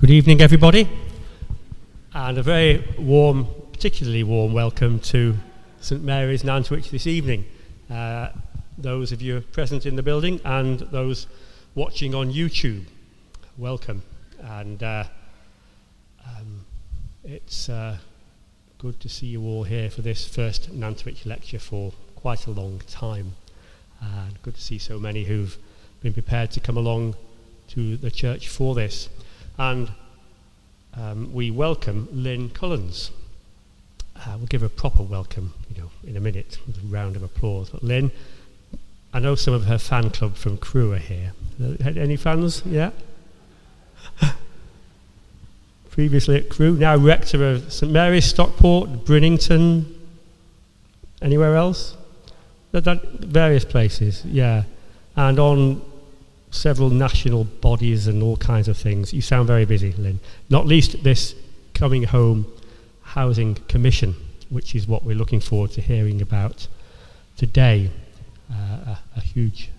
Good evening, everybody, and a very warm, particularly warm welcome to St Mary's, Nantwich this evening. Those of you present in the building and those watching on YouTube, welcome. And it's good to see you all here for this first Nantwich lecture for quite a long time. And good to see so many who've been prepared to come along to the church for this. And we welcome Lynn Collins. We'll give her a proper welcome, in a minute with a round of applause. But Lynn, I know some of her fan club from Crewe are here. Any fans? Yeah? Previously at Crewe, now rector of St Mary's, Stockport, Brinnington. Anywhere else? Various places, yeah. And on several national bodies and all kinds of things. You sound very busy, Lynn. Not least this Coming Home Housing Commission, which is what we're looking forward to hearing about today. A huge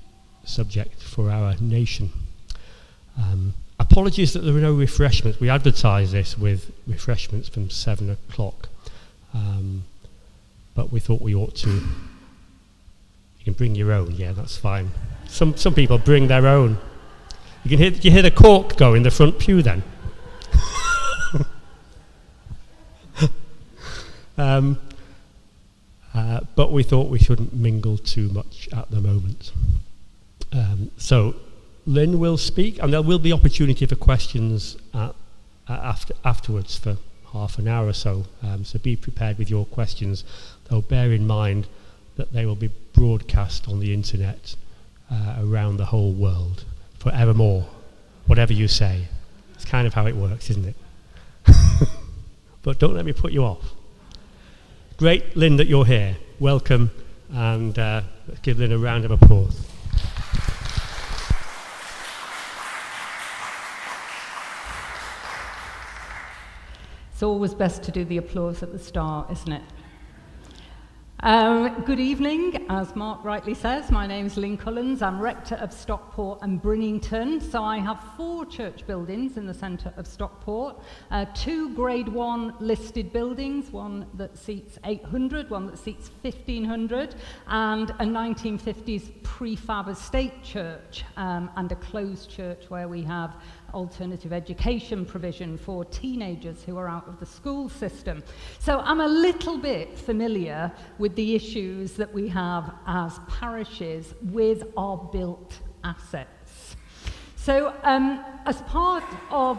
subject for our nation. Apologies that there were no refreshments. We advertised this with refreshments from 7 o'clock. But we thought we ought to. You can bring your own, yeah, that's fine. Some people bring their own. You hear the cork go in the front pew then. But we thought we shouldn't mingle too much at the moment. So Lynn will speak, and there will be opportunity for questions afterwards for half an hour or so. So be prepared with your questions, though bear in mind that they will be broadcast on the internet around the whole world forevermore, whatever you say. It's kind of how it works, isn't it? But don't let me put you off. Great, Lynn, that you're here. Welcome, and let's give Lynn a round of applause. It's always best to do the applause at the start, isn't it? Good evening. As Mark rightly says, my name is Lynn Collins. I'm rector of Stockport and Brinnington. So I have 4 church buildings in the centre of Stockport, 2 grade 1 listed buildings, one that seats 800, one that seats 1,500, and a 1950s prefab estate church, and a closed church where we have alternative education provision for teenagers who are out of the school system. So I'm a little bit familiar with the issues that we have as parishes with our built assets. So as part of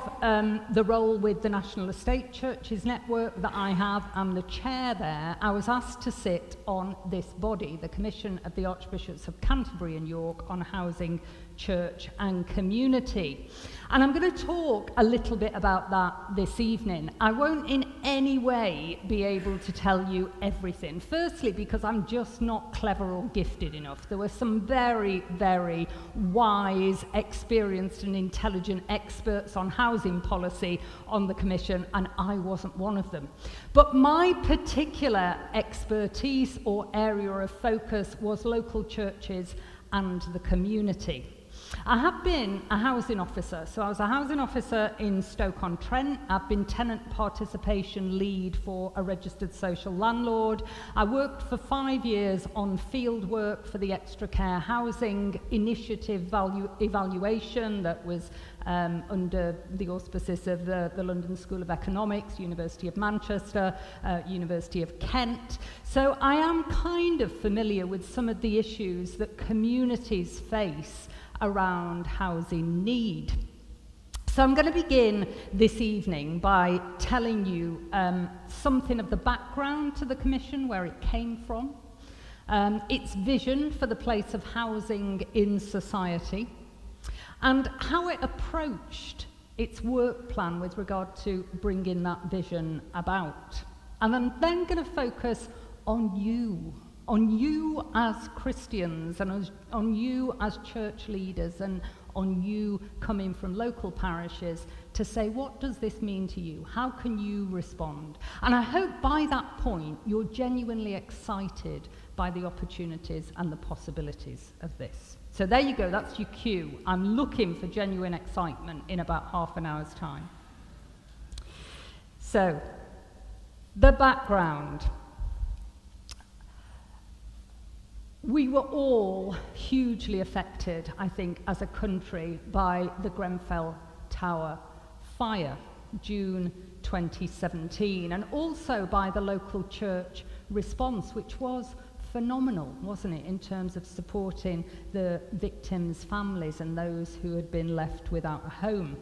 the role with the National Estate Churches Network that I have, I'm the chair there, I was asked to sit on this body, the Commission of the Archbishops of Canterbury and York on Housing, Church and Community. And I'm going to talk a little bit about that this evening. I won't in any way be able to tell you everything. Firstly, because I'm just not clever or gifted enough. There were some very, very wise, experienced and intelligent experts on housing policy on the Commission, and I wasn't one of them. But my particular expertise or area of focus was local churches and the community. I have been a housing officer, so I was a housing officer in Stoke-on-Trent. I've been tenant participation lead for a registered social landlord. I worked for 5 years on field work for the extra care housing initiative evaluation that was under the auspices of the London School of Economics, University of Manchester, University of Kent. So I am kind of familiar with some of the issues that communities face around housing need. So I'm going to begin this evening by telling you something of the background to the Commission, where it came from, its vision for the place of housing in society, and how it approached its work plan with regard to bringing that vision about. And I'm then going to focus on you as Christians, and on you as church leaders, and on you coming from local parishes to say, what does this mean to you? How can you respond? And I hope by that point you're genuinely excited by the opportunities and the possibilities of this. So there you go, that's your cue. I'm looking for genuine excitement in about half an hour's time. So, the background. We were all hugely affected, I think, as a country by the Grenfell Tower fire, June 2017, and also by the local church response, which was phenomenal, wasn't it, in terms of supporting the victims' families and those who had been left without a home.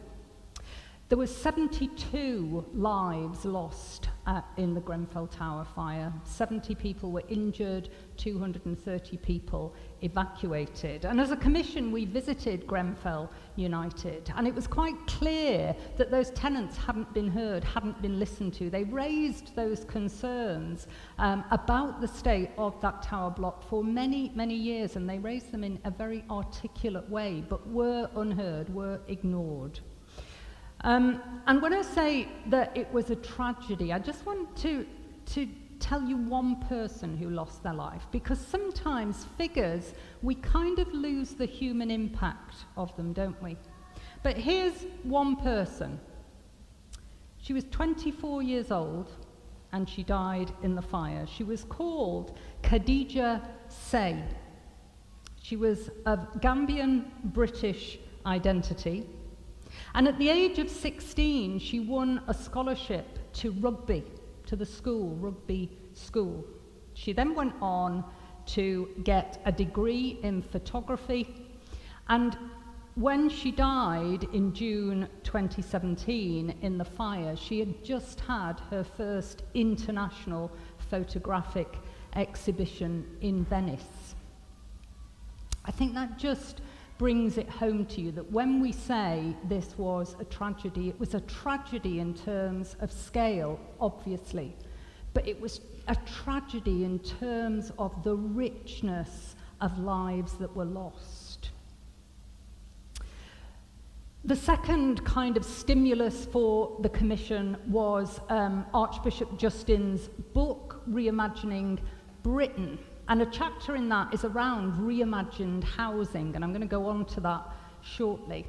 There were 72 lives lost in the Grenfell Tower fire. 70 people were injured, 230 people evacuated. And as a commission, we visited Grenfell United, and it was quite clear that those tenants hadn't been heard, hadn't been listened to. They raised those concerns about the state of that tower block for many, many years, and they raised them in a very articulate way, but were unheard, were ignored. And when I say that it was a tragedy, I just want to tell you one person who lost their life, because sometimes figures, we kind of lose the human impact of them, don't we? But here's one person. She was 24 years old, and she died in the fire. She was called Khadija Say. She was of Gambian British identity. And at the age of 16, she won a scholarship to rugby, to the school, rugby school. She then went on to get a degree in photography. And when she died in June 2017 in the fire, she had just had her first international photographic exhibition in Venice. I think that just brings it home to you that when we say this was a tragedy, it was a tragedy in terms of scale, obviously, but it was a tragedy in terms of the richness of lives that were lost. The second kind of stimulus for the Commission was Archbishop Justin's book, Reimagining Britain. And a chapter in that is around reimagined housing, and I'm going to go on to that shortly.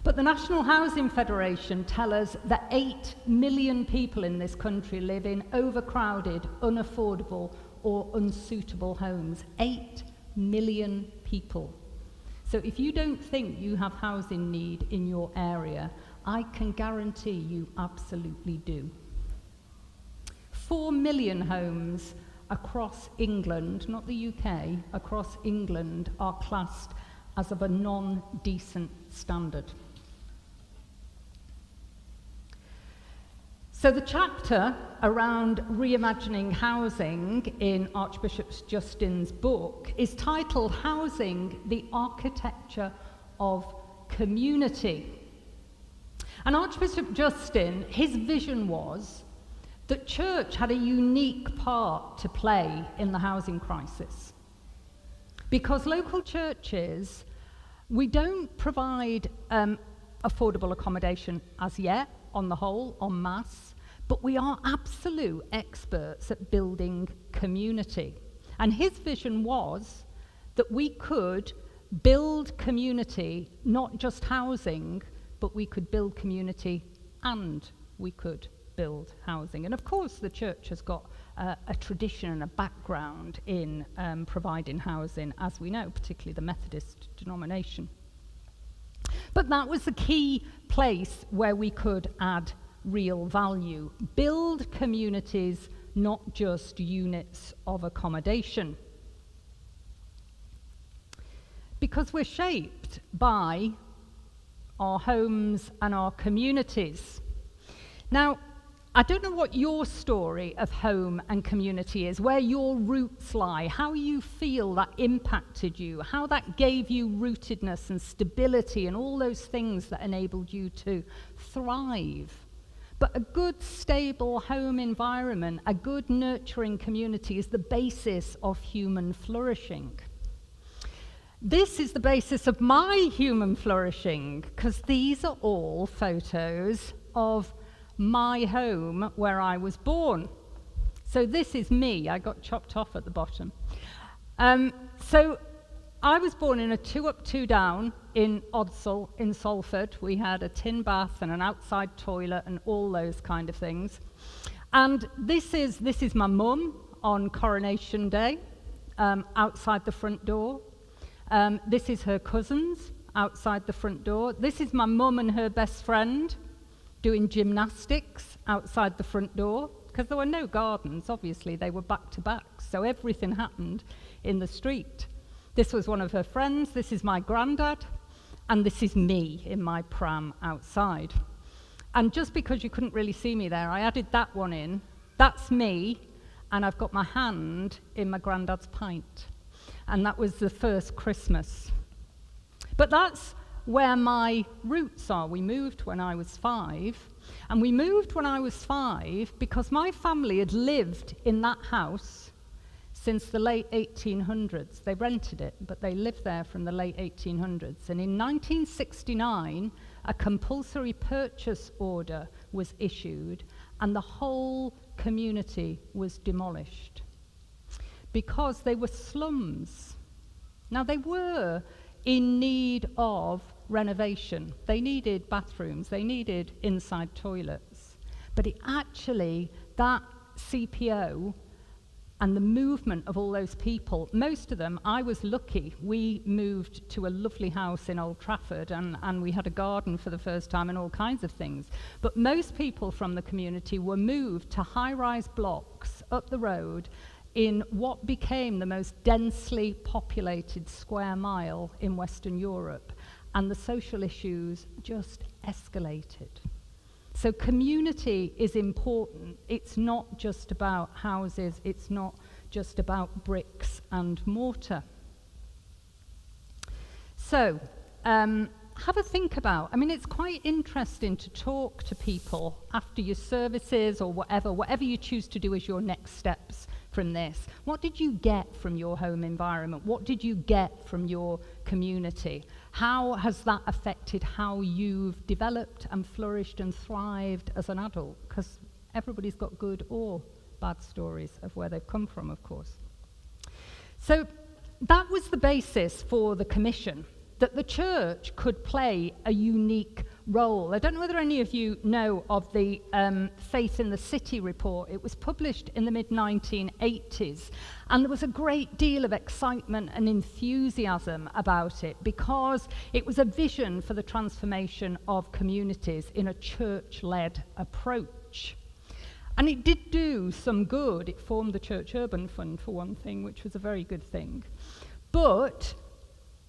But the National Housing Federation tell us that 8 million people in this country live in overcrowded, unaffordable, or unsuitable homes. 8 million people. So if you don't think you have housing need in your area, I can guarantee you absolutely do. 4 million homes across England, not the UK, across England are classed as of a non-decent standard. So the chapter around reimagining housing in Archbishop Justin's book is titled Housing, the Architecture of Community. And Archbishop Justin, his vision was that church had a unique part to play in the housing crisis. Because local churches, we don't provide affordable accommodation as yet, on the whole, en masse, but we are absolute experts at building community. And his vision was that we could build community, not just housing, but we could build community and we could build housing. And of course the church has got a tradition and a background in providing housing, as we know, particularly the Methodist denomination. But that was the key place where we could add real value. Build communities, not just units of accommodation. Because we're shaped by our homes and our communities. Now, I don't know what your story of home and community is, where your roots lie, how you feel that impacted you, how that gave you rootedness and stability and all those things that enabled you to thrive. But a good, stable home environment, a good, nurturing community is the basis of human flourishing. This is the basis of my human flourishing, because these are all photos of my home where I was born. So this is me. I got chopped off at the bottom. So I was born in a 2 up, 2 down in Odsall in Salford. We had a tin bath and an outside toilet and all those kind of things. And this is my mum on Coronation Day, outside the front door. This is her cousins outside the front door. This is my mum and her best friend doing gymnastics outside the front door, because there were no gardens, obviously, they were back to back, so everything happened in the street. This was one of her friends, this is my granddad, and this is me in my pram outside. And just because you couldn't really see me there, I added that one in. That's me, and I've got my hand in my granddad's pint. And that was the first Christmas. But that's where my roots are. We moved when I was 5, and we moved when I was 5 because my family had lived in that house since the late 1800s. They rented it, but they lived there from the late 1800s. And in 1969, a compulsory purchase order was issued, and the whole community was demolished because they were slums. Now, they were in need of renovation. They needed bathrooms, they needed inside toilets. But it actually, that CPO and the movement of all those people, most of them, I was lucky. We moved to a lovely house in Old Trafford, and we had a garden for the first time and all kinds of things. But most people from the community were moved to high-rise blocks up the road in what became the most densely populated square mile in Western Europe, and the social issues just escalated. So community is important. It's not just about houses, it's not just about bricks and mortar. So, have a think about, it's quite interesting to talk to people after your services or whatever you choose to do as your next steps from this. What did you get from your home environment? What did you get from your community? How has that affected how you've developed and flourished and thrived as an adult? Because everybody's got good or bad stories of where they've come from, of course. So that was the basis for the commission, that the church could play a unique role. I don't know whether any of you know of the Faith in the City report. It was published in the mid-1980s, and there was a great deal of excitement and enthusiasm about it because it was a vision for the transformation of communities in a church-led approach. And it did do some good. It formed the Church Urban Fund, for one thing, which was a very good thing. But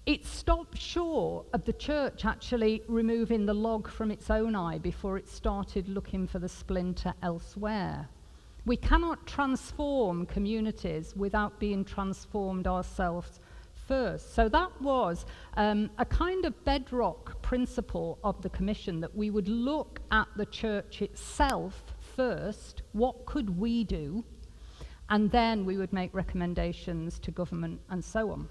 it stopped short of the church actually removing the log from its own eye before it started looking for the splinter elsewhere. We cannot transform communities without being transformed ourselves first. So that was a kind of bedrock principle of the commission, that we would look at the church itself first. What could we do? And then we would make recommendations to government and so on.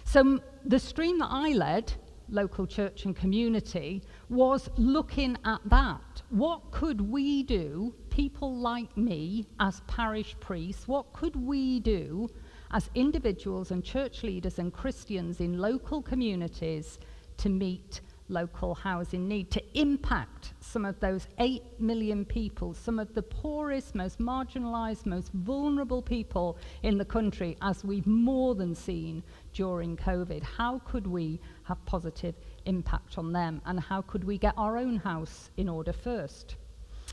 So the stream that I led, local church and community, was looking at that. What could we do, people like me as parish priests, what could we do as individuals and church leaders and Christians in local communities to meet local housing need, to impact some of those 8 million people, some of the poorest, most marginalised, most vulnerable people in the country, as we've more than seen during COVID. How could we have positive impact on them, and how could we get our own house in order first?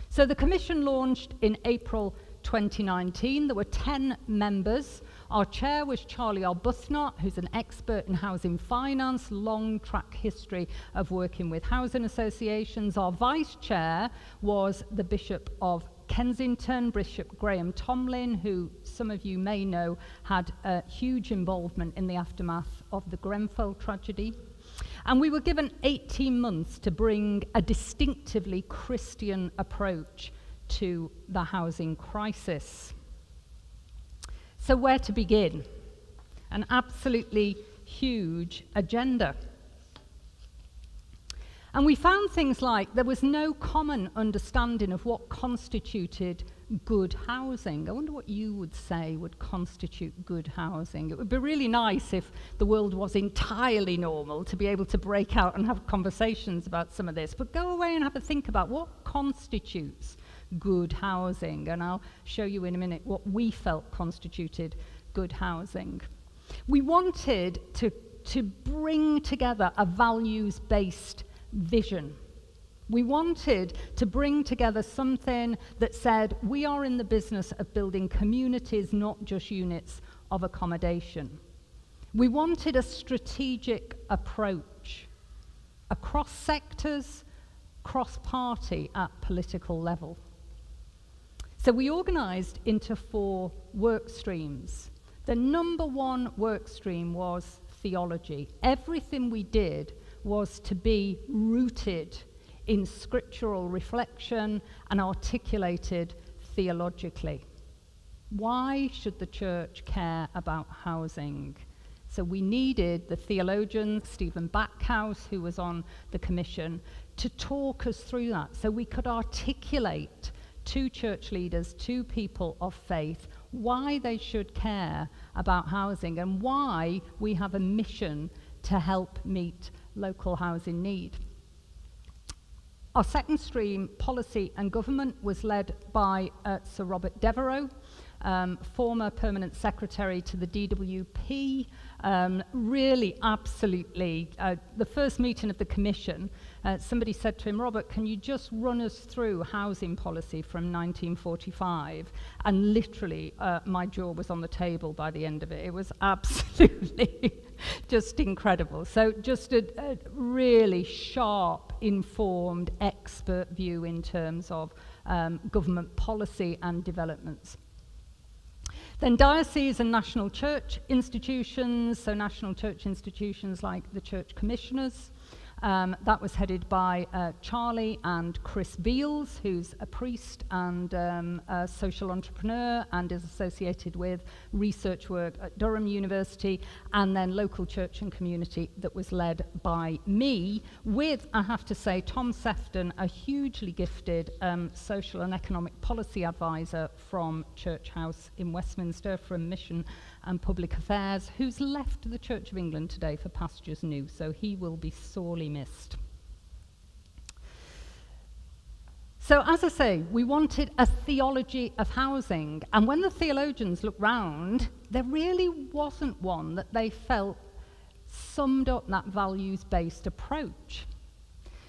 So the commission launched in April 2019. There were 10 members. Our chair was Charlie Arbuthnot, who's an expert in housing finance, long track history of working with housing associations. Our vice chair was the Bishop of Kensington, Bishop Graham Tomlin, who some of you may know had a huge involvement in the aftermath of the Grenfell tragedy. And we were given 18 months to bring a distinctively Christian approach to the housing crisis. So where to begin? An absolutely huge agenda. And we found things like there was no common understanding of what constituted good housing. I wonder what you would say would constitute good housing. It would be really nice if the world was entirely normal to be able to break out and have conversations about some of this, but go away and have a think about what constitutes good housing, and I'll show you in a minute what we felt constituted good housing. We wanted to bring together a values-based vision. We wanted to bring together something that said we are in the business of building communities, not just units of accommodation. We wanted a strategic approach across sectors, cross-party at political level. So we organised into 4 work streams. The number 1 work stream was theology. Everything we did was to be rooted in scriptural reflection and articulated theologically. Why should the church care about housing? So we needed the theologian, Stephen Backhouse, who was on the commission, to talk us through that so we could articulate to church leaders, to people of faith, why they should care about housing and why we have a mission to help meet local housing need. Our second stream, policy and government, was led by Sir Robert Devereux, former permanent secretary to the DWP. Really, absolutely, the first meeting of the commission, somebody said to him, Robert, can you just run us through housing policy from 1945? And literally, my jaw was on the table by the end of it. It was absolutely just incredible. So just a really sharp, informed, expert view in terms of government policy and developments. Then diocese and national church institutions, so national church institutions like the church commissioners. That was headed by Charlie and Chris Beals, who's a priest and a social entrepreneur and is associated with research work at Durham University, and then local church and community that was led by me with, I have to say, Tom Sefton, a hugely gifted social and economic policy advisor from Cureits House in Westminster, from Mission and Public Affairs, who's left the Church of England today for pastures new, so he will be sorely missed. So as I say, we wanted a theology of housing, and when the theologians looked round, there really wasn't one that they felt summed up that values-based approach.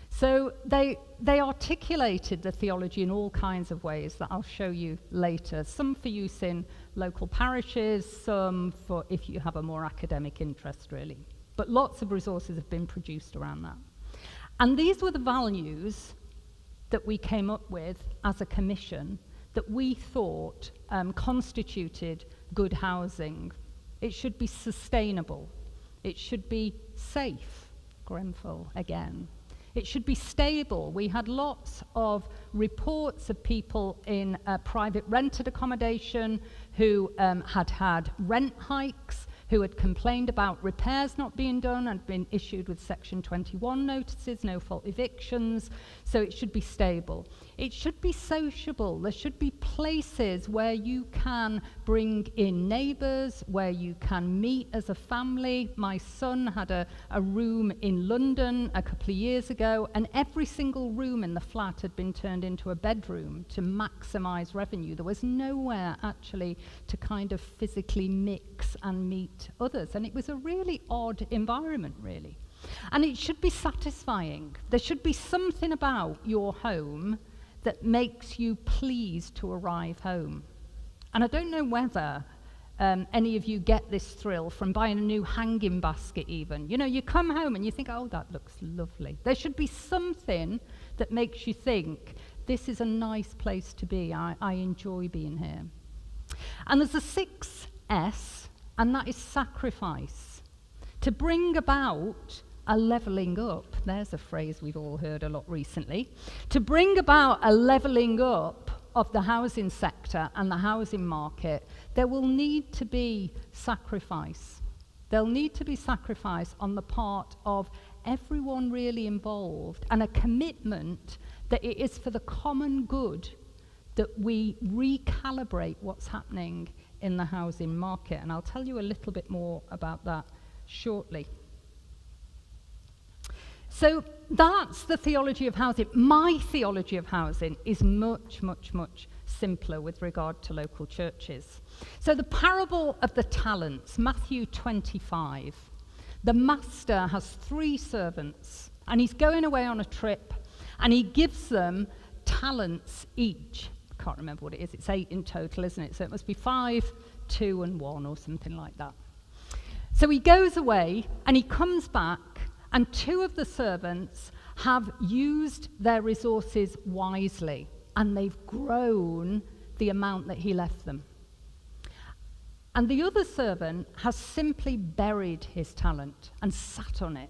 So they articulated the theology in all kinds of ways that I'll show you later, some for use in local parishes, some for if you have a more academic interest, really. But lots of resources have been produced around that. And these were the values that we came up with as a commission that we thought constituted good housing. It should be sustainable. It should be safe, Grenfell again. It should be stable. We had lots of reports of people in private rented accommodation who had had rent hikes, who had complained about repairs not being done and been issued with Section 21 notices, no-fault evictions. So it should be stable. It should be sociable. There should be places where you can bring in neighbours, where you can meet as a family. My son had a room in London a couple of years ago, and every single room in the flat had been turned into a bedroom to maximise revenue. There was nowhere actually to kind of physically mix and meet others, and it was a really odd environment, really. And it should be satisfying. There should be something about your home that makes you pleased to arrive home. And I don't know whether any of you get this thrill from buying a new hanging basket even. You know, you come home and you think, oh, that looks lovely. There should be something that makes you think, this is a nice place to be. I enjoy being here. And there's a 6S, and that is sacrifice. To bring about a levelling up, there's a phrase we've all heard a lot recently, to bring about a levelling up of the housing sector and the housing market, there will need to be sacrifice. There'll need to be sacrifice on the part of everyone really involved, and a commitment that it is for the common good that we recalibrate what's happening in the housing market. And I'll tell you a little bit more about that shortly. So that's the theology of housing. My theology of housing is much, much, much simpler with regard to local churches. So the parable of the talents, Matthew 25. The master has 3 servants, and he's going away on a trip, and he gives them talents each. I can't remember what it is. It's 8 in total, isn't it? So it must be 5, 2, and 1, or something like that. So he goes away, and he comes back, and 2 of the servants have used their resources wisely, and they've grown the amount that he left them. And the other servant has simply buried his talent and sat on it,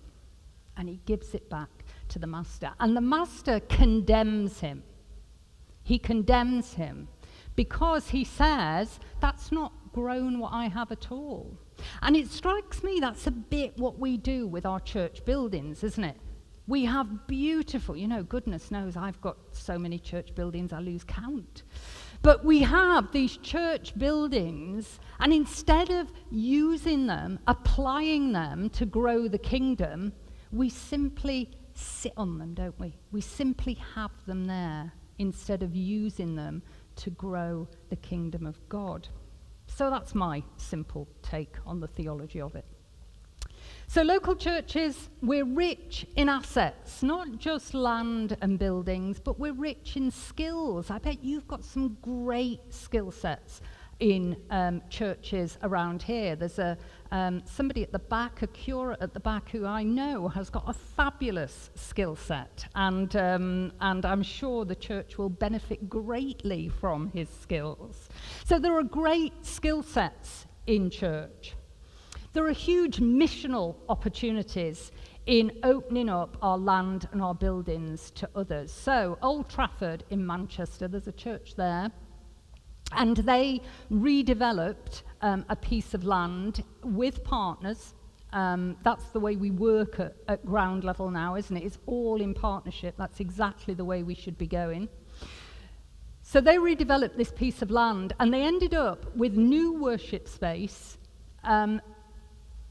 and he gives it back to the master. And the master condemns him. He condemns him because he says, that's not grown what I have at all. And it strikes me that's a bit what we do with our church buildings, isn't it? We have beautiful, goodness knows I've got so many church buildings I lose count. But we have these church buildings, and instead of using them, applying them to grow the kingdom, we simply sit on them, don't we? We simply have them there instead of using them to grow the kingdom of God. So that's my simple take on the theology of it. So local churches, we're rich in assets, not just land and buildings, but we're rich in skills. I bet you've got some great skill sets in churches around here. There's somebody at the back, a curate at the back who I know has got a fabulous skill set, and I'm sure the church will benefit greatly from his skills. So there are great skill sets in church. There are huge missional opportunities in opening up our land and our buildings to others. So Old Trafford in Manchester, there's a church there, and they redeveloped a piece of land with partners. That's the way we work at ground level now, isn't it? It's all in partnership. That's exactly the way we should be going. So they redeveloped this piece of land, and they ended up with new worship space.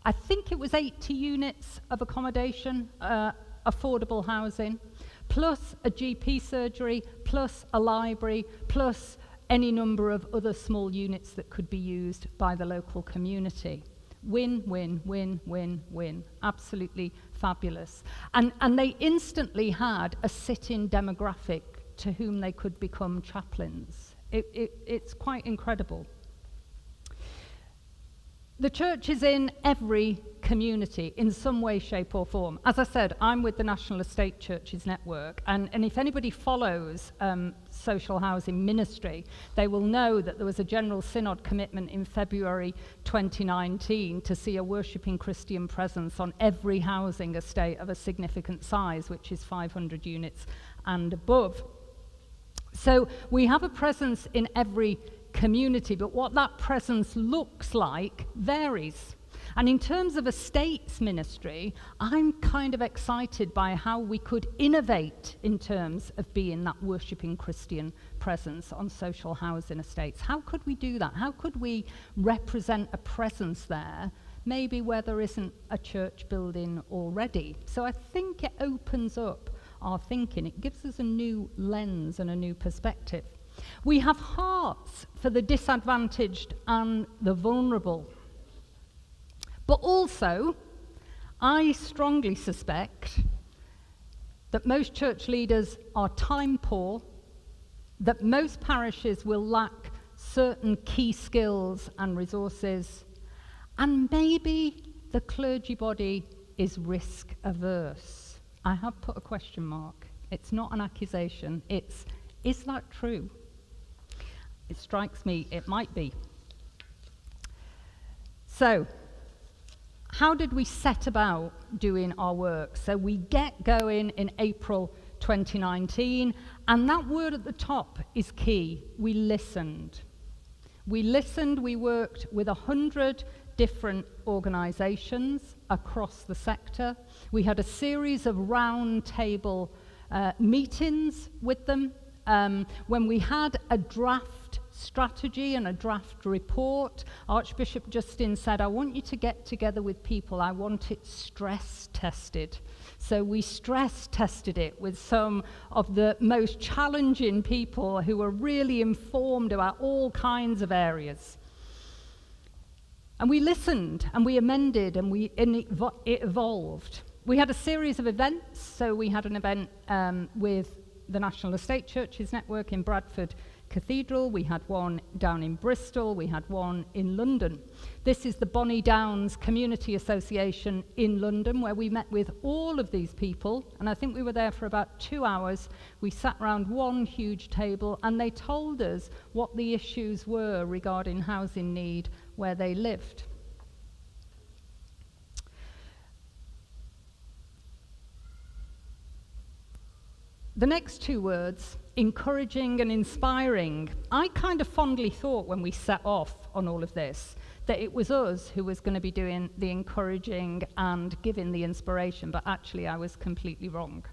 I think it was 80 units of accommodation, affordable housing, plus a GP surgery, plus a library, plus any number of other small units that could be used by the local community. Win, win, win, win, win. Absolutely fabulous. And they instantly had a sit-in demographic to whom they could become chaplains. It's quite incredible. The church is in every community in some way, shape or form. As I said, I'm with the National Estate Churches Network, and if anybody follows social housing ministry, they will know that there was a General Synod commitment in February 2019 to see a worshipping Christian presence on every housing estate of a significant size, which is 500 units and above. So we have a presence in every community, but what that presence looks like varies. And in terms of estates ministry, I'm kind of excited by how we could innovate in terms of being that worshipping Christian presence on social housing estates. How could we do that? How could we represent a presence there, maybe where there isn't a church building already? So I think it opens up our thinking. It gives us a new lens and a new perspective. We have hearts for the disadvantaged and the vulnerable. But also, I strongly suspect that most church leaders are time poor, that most parishes will lack certain key skills and resources, and maybe the clergy body is risk averse. I have put a question mark. It's not an accusation. It's, is that true? It strikes me it might be. So, how did we set about doing our work? So we get going in April 2019, and that word at the top is key. We listened. We listened, we worked with 100 different organisations across the sector. We had a series of round table meetings with them, when we had a draft strategy and a draft report, Archbishop Justin said, I want you to get together with people, I want it stress tested. So we stress tested it with some of the most challenging people who were really informed about all kinds of areas. And we listened and we amended and it evolved. We had a series of events. So we had an event with the National Estate Churches Network in Bradford Cathedral. We had one down in Bristol. We had one in London. This is the Bonnie Downs Community Association in London, where we met with all of these people. And I think we were there for about 2 hours. We sat around one huge table and they told us what the issues were regarding housing need where they lived. The next two words, encouraging and inspiring. I kind of fondly thought when we set off on all of this that it was us who was going to be doing the encouraging and giving the inspiration, but actually I was completely wrong.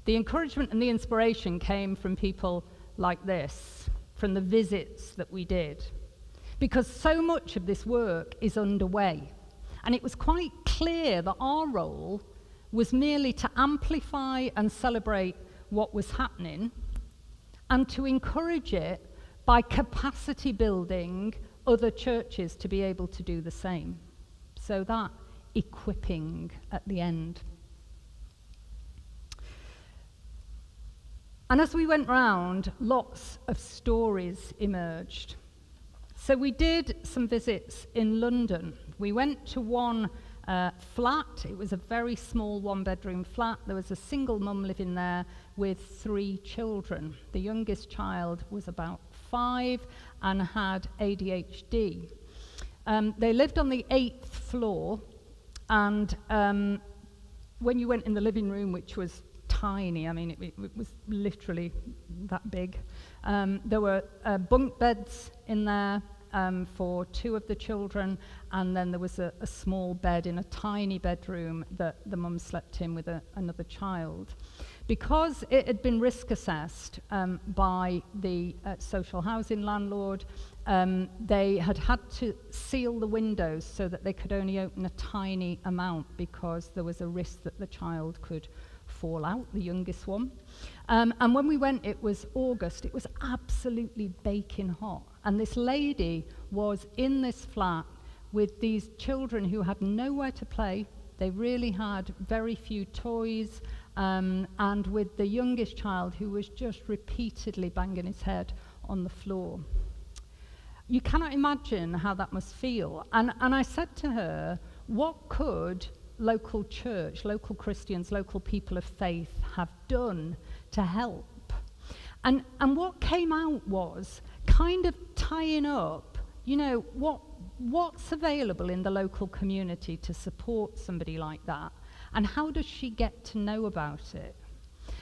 The encouragement and the inspiration came from people like this, from the visits that we did, because so much of this work is underway. And it was quite clear that our role was merely to amplify and celebrate what was happening and to encourage it by capacity building other churches to be able to do the same. So that equipping at the end. And as we went round, lots of stories emerged. So we did some visits in London. We went to one flat. It was a very small one-bedroom flat. There was a single mum living there with 3 children. The youngest child was about 5 and had ADHD. They lived on the 8th floor, and when you went in the living room, which was tiny, I mean, it was literally that big, there were bunk beds in there for 2 of the children, and then there was a small bed in a tiny bedroom that the mum slept in with another child. Because it had been risk assessed by the social housing landlord, they had to seal the windows so that they could only open a tiny amount because there was a risk that the child could fall out, the youngest one. And when we went, it was August. It was absolutely baking hot. And this lady was in this flat with these children who had nowhere to play. They really had very few toys, and with the youngest child who was just repeatedly banging his head on the floor. You cannot imagine how that must feel. And I said to her, what could local church, local Christians, local people of faith have done to help? And what came out was kind of tying up, what's available in the local community to support somebody like that, and how does she get to know about it?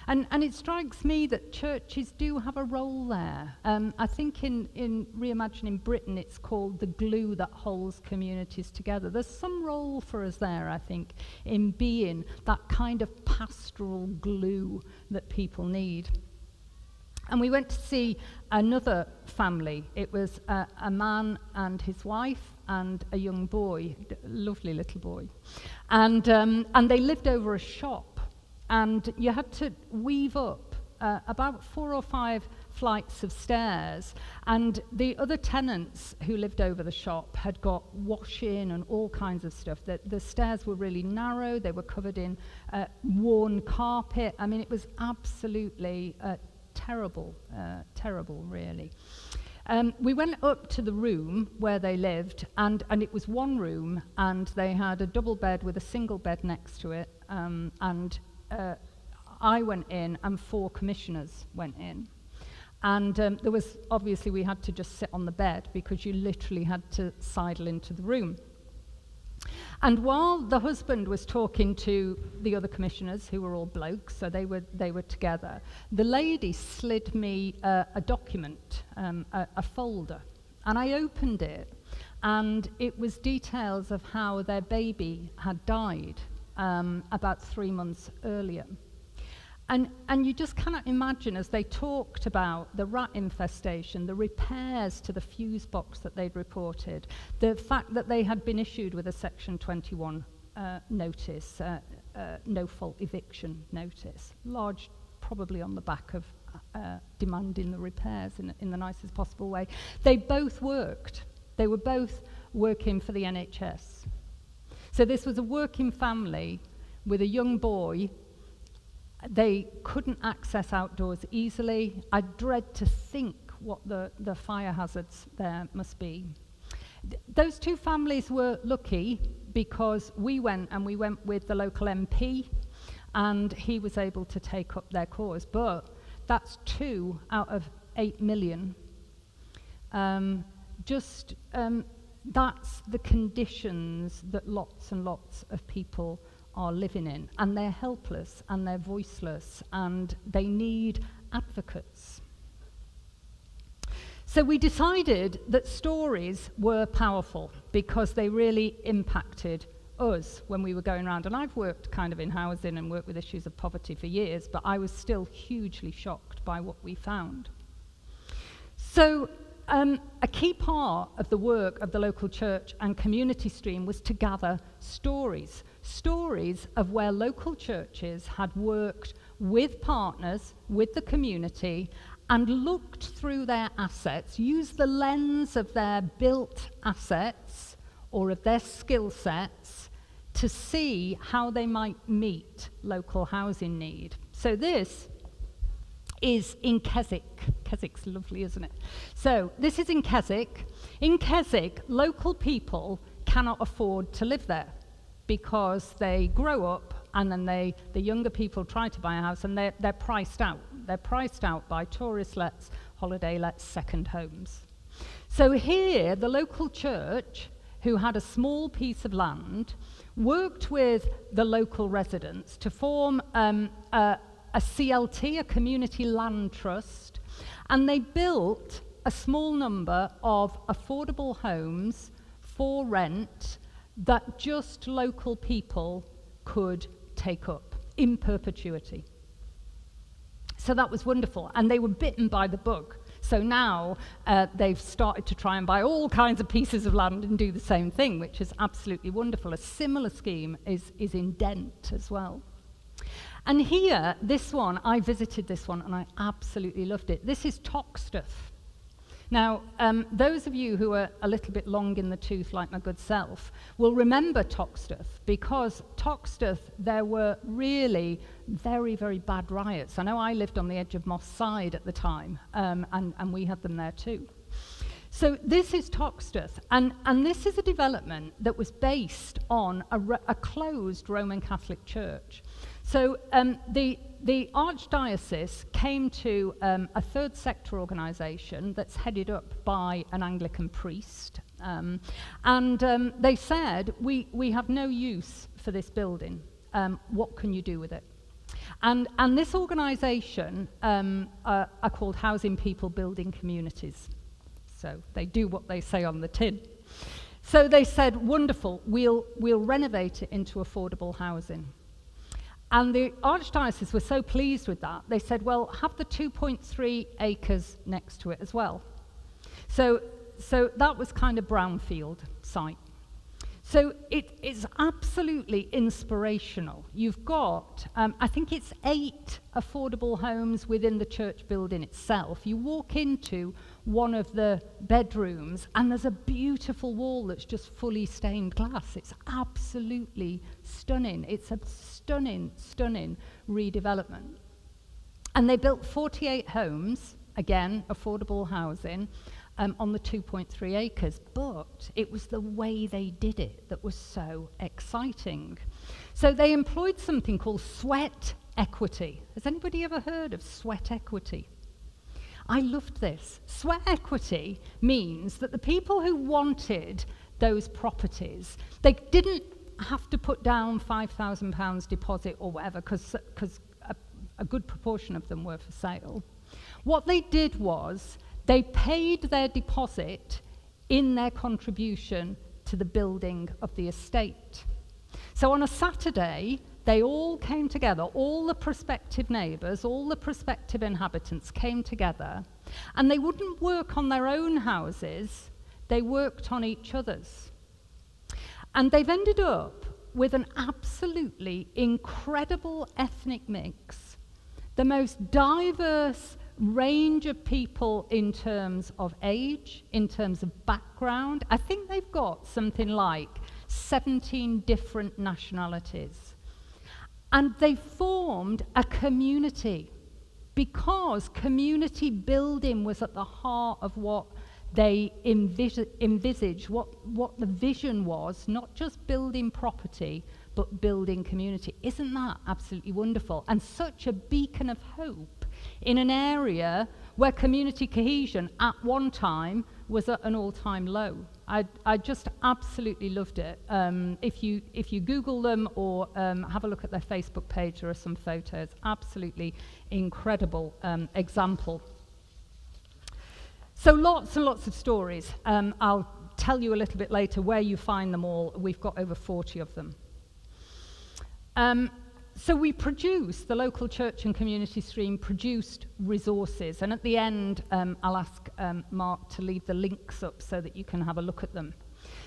And it strikes me that churches do have a role there. I think in Reimagining Britain, it's called the glue that holds communities together. There's some role for us there, I think, in being that kind of pastoral glue that people need. And we went to see another family. It was a man and his wife and a young boy, lovely little boy. And they lived over a shop. And you had to weave up about 4 or 5 flights of stairs. And the other tenants who lived over the shop had got washing and all kinds of stuff. The stairs were really narrow. They were covered in worn carpet. I mean, it was absolutely terrible, really. We went up to the room where they lived, and it was one room, and they had a double bed with a single bed next to it, I went in, and 4 commissioners went in. And there was, obviously, we had to just sit on the bed because you literally had to sidle into the room. And while the husband was talking to the other commissioners, who were all blokes, so they were together, the lady slid me a document, a folder, and I opened it, and it was details of how their baby had died about 3 months earlier. And you just cannot imagine, as they talked about the rat infestation, the repairs to the fuse box that they'd reported, the fact that they had been issued with a Section 21 notice, no-fault eviction notice, large probably on the back of demanding the repairs in the nicest possible way. They both worked. They were both working for the NHS. So this was a working family with a young boy. They couldn't access outdoors easily. I dread to think what the fire hazards there must be. Those two families were lucky because we went with the local MP, and he was able to take up their cause. But that's 2 out of 8 million. That's the conditions that lots and lots of people are living in, and they're helpless and they're voiceless and they need advocates. So we decided that stories were powerful because they really impacted us when we were going around. And I've worked kind of in housing and worked with issues of poverty for years, but I was still hugely shocked by what we found. So a key part of the work of the local church and community stream was to gather stories of where local churches had worked with partners, with the community, and looked through their assets, used the lens of their built assets or of their skill sets to see how they might meet local housing need. So this is in Keswick. Keswick's lovely, isn't it? So this is in Keswick. In Keswick, local people cannot afford to live there because they grow up and then the younger people try to buy a house and they're priced out. They're priced out by tourist lets, holiday lets, second homes. So here, the local church, who had a small piece of land, worked with the local residents to form a CLT, a community land trust, and they built a small number of affordable homes for rent that just local people could take up in perpetuity. So that was wonderful, and they were bitten by the bug. So now they've started to try and buy all kinds of pieces of land and do the same thing, which is absolutely wonderful. A similar scheme is in Dent as well. And here, this one, I visited this one and I absolutely loved it. This is Toxteth. Now, those of you who are a little bit long in the tooth, like my good self, will remember Toxteth, because Toxteth, there were really very, very bad riots. I know I lived on the edge of Moss Side at the time, and we had them there too. So this is Toxteth, and this is a development that was based on a closed Roman Catholic church. So the Archdiocese came to a third sector organisation that's headed up by an Anglican priest, and they said, we have no use for this building. What can you do with it? And this organisation are called Housing People Building Communities. So they do what they say on the tin. So they said, wonderful, we'll renovate it into affordable housing. And the Archdiocese were so pleased with that, they said, well, have the 2.3 acres next to it as well. So that was kind of brownfield site. So it is absolutely inspirational. You've got, I think it's 8 affordable homes within the church building itself. You walk into one of the bedrooms and there's a beautiful wall that's just fully stained glass. It's absolutely stunning. It's a stunning, stunning redevelopment. And they built 48 homes, again, affordable housing, on the 2.3 acres, but it was the way they did it that was so exciting. So they employed something called sweat equity. Has anybody ever heard of sweat equity? I loved this. Sweat equity means that the people who wanted those properties, they didn't have to put down £5,000 deposit or whatever, because a good proportion of them were for sale. What they did was they paid their deposit in their contribution to the building of the estate. So on a Saturday, they all came together, all the prospective neighbours, all the prospective inhabitants came together, and they wouldn't work on their own houses, they worked on each other's. And they've ended up with an absolutely incredible ethnic mix, the most diverse range of people in terms of age, in terms of background. I think they've got something like 17 different nationalities. And they formed a community because community building was at the heart of what they envisaged, what the vision was, not just building property, but building community. Isn't that absolutely wonderful? And such a beacon of hope in an area where community cohesion at one time was at an all-time low. I just absolutely loved it. If you Google them or have a look at their Facebook page, there are some photos. Absolutely incredible example. So lots and lots of stories. I'll tell you a little bit later where you find them all. We've got over 40 of them. So we produced, the local church and community stream produced resources, and at the end I'll ask Mark to leave the links up so that you can have a look at them.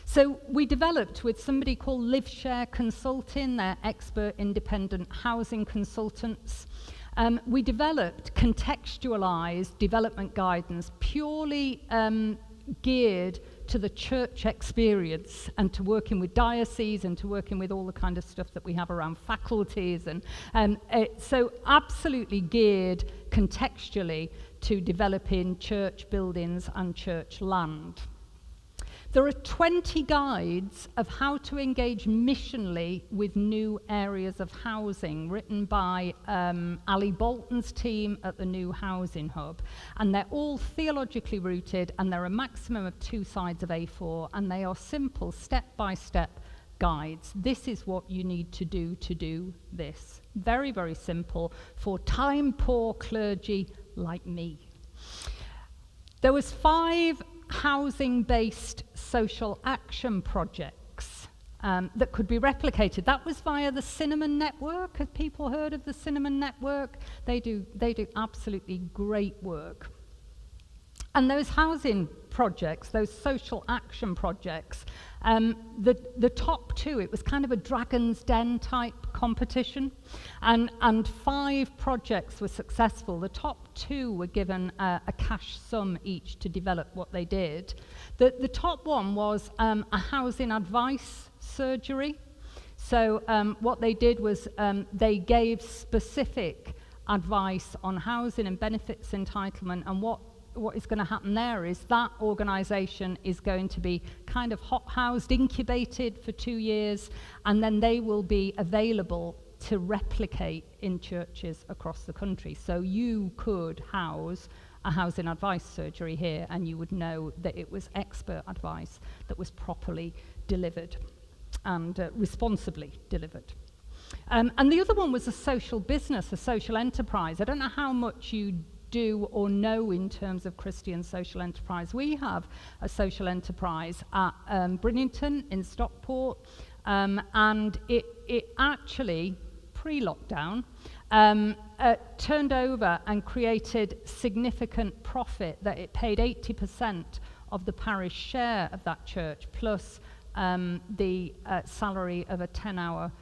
So we developed with somebody called LiveShare Consulting, they're expert independent housing consultants. We developed contextualized development guidance purely geared to the church experience and to working with dioceses and to working with all the kind of stuff that we have around faculties. And so absolutely geared contextually to developing church buildings and church land. There are 20 guides of how to engage missionally with new areas of housing, written by Ali Bolton's team at the New Housing Hub. And they're all theologically rooted, and they're a maximum of 2 sides of A4, and they are simple, step-by-step guides. This is what you need to do this. Very, very simple for time-poor clergy like me. There was 5 housing-based social action projects that could be replicated. That was via the Cinnamon Network. Have people heard of the Cinnamon Network? They do absolutely great work. And those housing projects, those social action projects, the top 2, it was kind of a Dragon's Den type competition, and 5 projects were successful. The top 2 were given a cash sum each to develop what they did. The top one was a housing advice surgery. So what they did was they gave specific advice on housing and benefits entitlement, and what is going to happen there is that organisation is going to be kind of hot-housed, incubated for 2 years, and then they will be available to replicate in churches across the country. So you could house a housing advice surgery here, and you would know that it was expert advice that was properly delivered and responsibly delivered. And the other one was a social business, a social enterprise. I don't know how much you do or know in terms of Christian social enterprise. We have a social enterprise at Bridlington in Stockport, and it actually, pre-lockdown, turned over and created significant profit, that it paid 80% of the parish share of that church, plus the salary of a 10-hour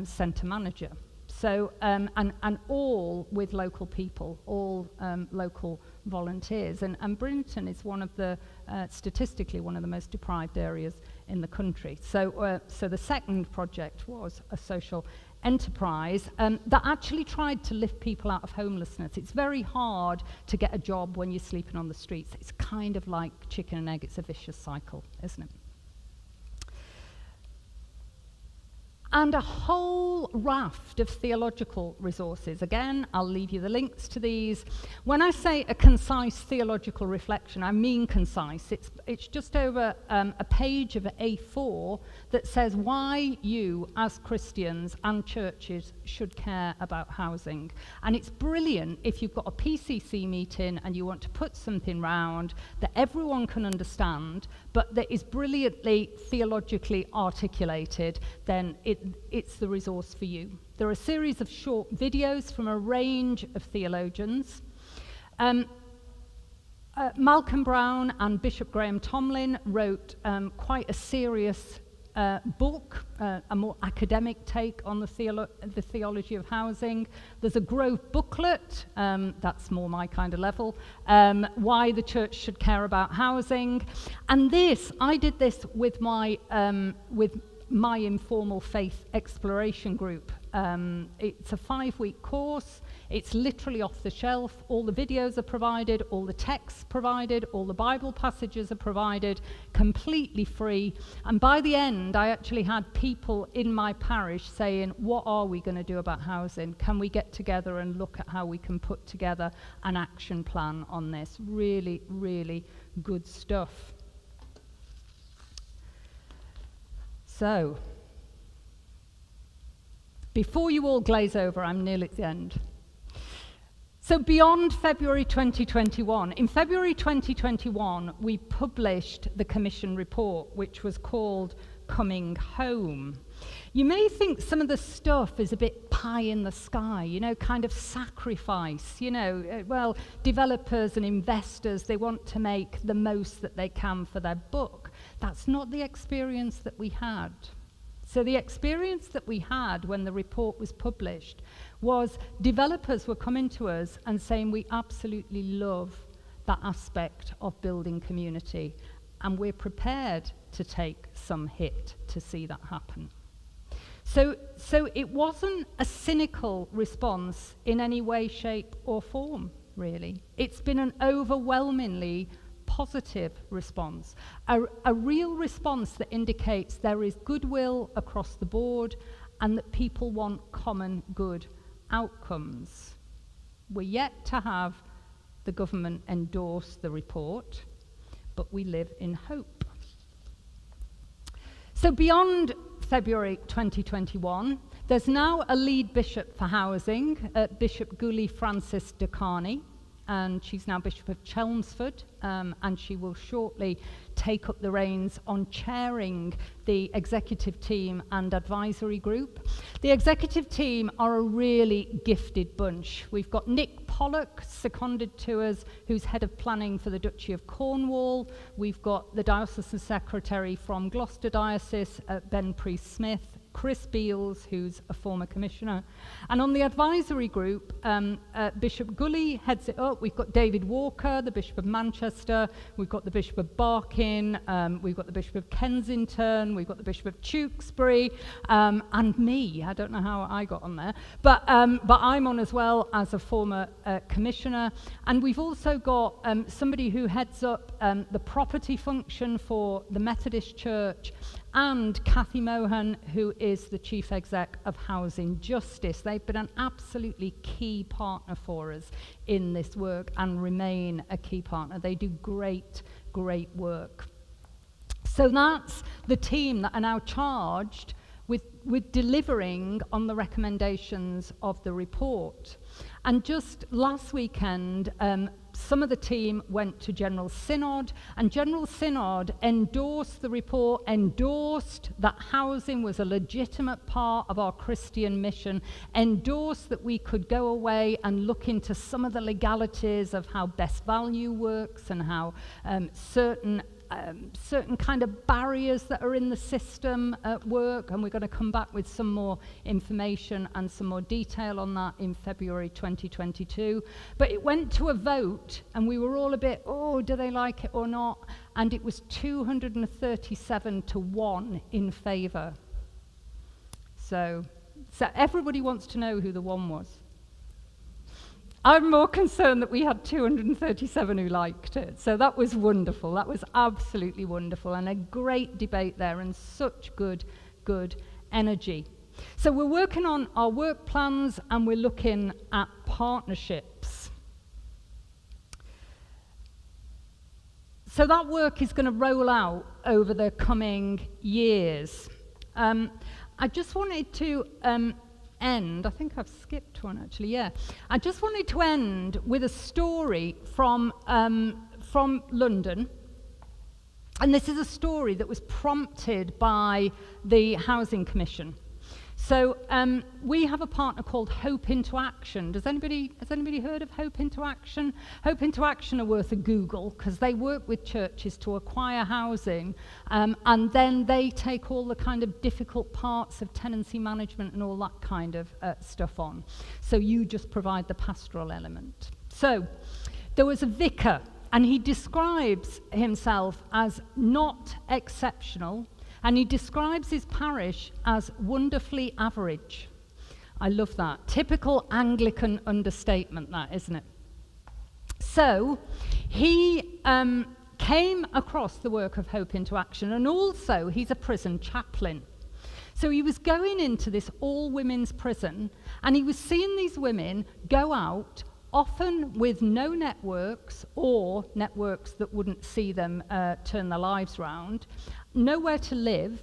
centre manager. So, and all with local people, all local volunteers. And Bridlington is one of the, statistically, one of the most deprived areas in the country. So, so the second project was a social enterprise that actually tried to lift people out of homelessness. It's very hard to get a job when you're sleeping on the streets. It's kind of like chicken and egg. It's a vicious cycle, isn't it? And a whole raft of theological resources. Again, I'll leave you the links to these. When I say a concise theological reflection, I mean concise. It's just over a page of A4 that says why you, as Christians and churches, should care about housing. And it's brilliant if you've got a PCC meeting and you want to put something round that everyone can understand, but that is brilliantly theologically articulated, then it's the resource for you. There are a series of short videos from a range of theologians. Malcolm Brown and Bishop Graham Tomlin wrote quite a serious book, a more academic take on the theology of housing. There's a Grove booklet, that's more my kind of level, why the church should care about housing. And I did this with my informal faith exploration group. It's a 5-week course. It's literally off the shelf. All the videos are provided, all the texts provided, all the Bible passages are provided, completely free. And by the end, I actually had people in my parish saying, what are we going to do about housing? Can we get together and look at how we can put together an action plan on this? Really, really good stuff. So, before you all glaze over, I'm nearly at the end. So beyond February 2021, in February 2021, we published the Commission report, which was called Coming Home. You may think some of the stuff is a bit pie in the sky, kind of sacrifice, well, developers and investors, they want to make the most that they can for their book. That's not the experience that we had. So the experience that we had when the report was published was developers were coming to us and saying, we absolutely love that aspect of building community, and we're prepared to take some hit to see that happen. So it wasn't a cynical response in any way, shape, or form, really. It's been an overwhelmingly positive response, a real response that indicates there is goodwill across the board and that people want common good outcomes. We're yet to have the government endorse the report, but we live in hope. So beyond February 2021, there's now a lead bishop for housing, Bishop Guli Francis de Carney, and she's now Bishop of Chelmsford, and she will shortly take up the reins on chairing the executive team and advisory group. The executive team are a really gifted bunch. We've got Nick Pollock, seconded to us, who's head of planning for the Duchy of Cornwall. We've got the diocesan secretary from Gloucester Diocese, Ben Priest-Smith, Chris Beals, who's a former commissioner. And on the advisory group, Bishop Gully heads it up. We've got David Walker, the Bishop of Manchester. We've got the Bishop of Barking. We've got the Bishop of Kensington. We've got the Bishop of Tewkesbury. And me. I don't know how I got on there. But I'm on as well as a former commissioner. And we've also got somebody who heads up the property function for the Methodist Church, and Cathy Mohan, who is the Chief Exec of Housing Justice. They've been an absolutely key partner for us in this work and remain a key partner. They do great, great work. So that's the team that are now charged with delivering on the recommendations of the report. And just last weekend, some of the team went to General Synod, and General Synod endorsed the report, endorsed that housing was a legitimate part of our Christian mission, endorsed that we could go away and look into some of the legalities of how best value works and how certain kind of barriers that are in the system at work, and we're going to come back with some more information and some more detail on that in February 2022. But it went to a vote, and we were all a bit, oh, do they like it or not? And it was 237 to 1 in favour. So everybody wants to know who the one was. I'm more concerned that we had 237 who liked it. So that was wonderful. That was absolutely wonderful, and a great debate there, and such good energy. So we're working on our work plans, and we're looking at partnerships. So that work is going to roll out over the coming years. I just wanted to end, I think I've skipped one actually, yeah. I just wanted to end with a story from London. And this is a story that was prompted by the Housing Commission. So we have a partner called Hope Into Action. Has anybody heard of Hope Into Action? Hope Into Action are worth a Google, because they work with churches to acquire housing, and then they take all the kind of difficult parts of tenancy management and all that kind of stuff on. So you just provide the pastoral element. So there was a vicar, and he describes himself as not exceptional, and he describes his parish as wonderfully average. I love that. Typical Anglican understatement, that, isn't it? So he came across the work of Hope Into Action, and also he's a prison chaplain. So he was going into this all-women's prison, and he was seeing these women go out, often with no networks, or networks that wouldn't see them turn their lives round, nowhere to live,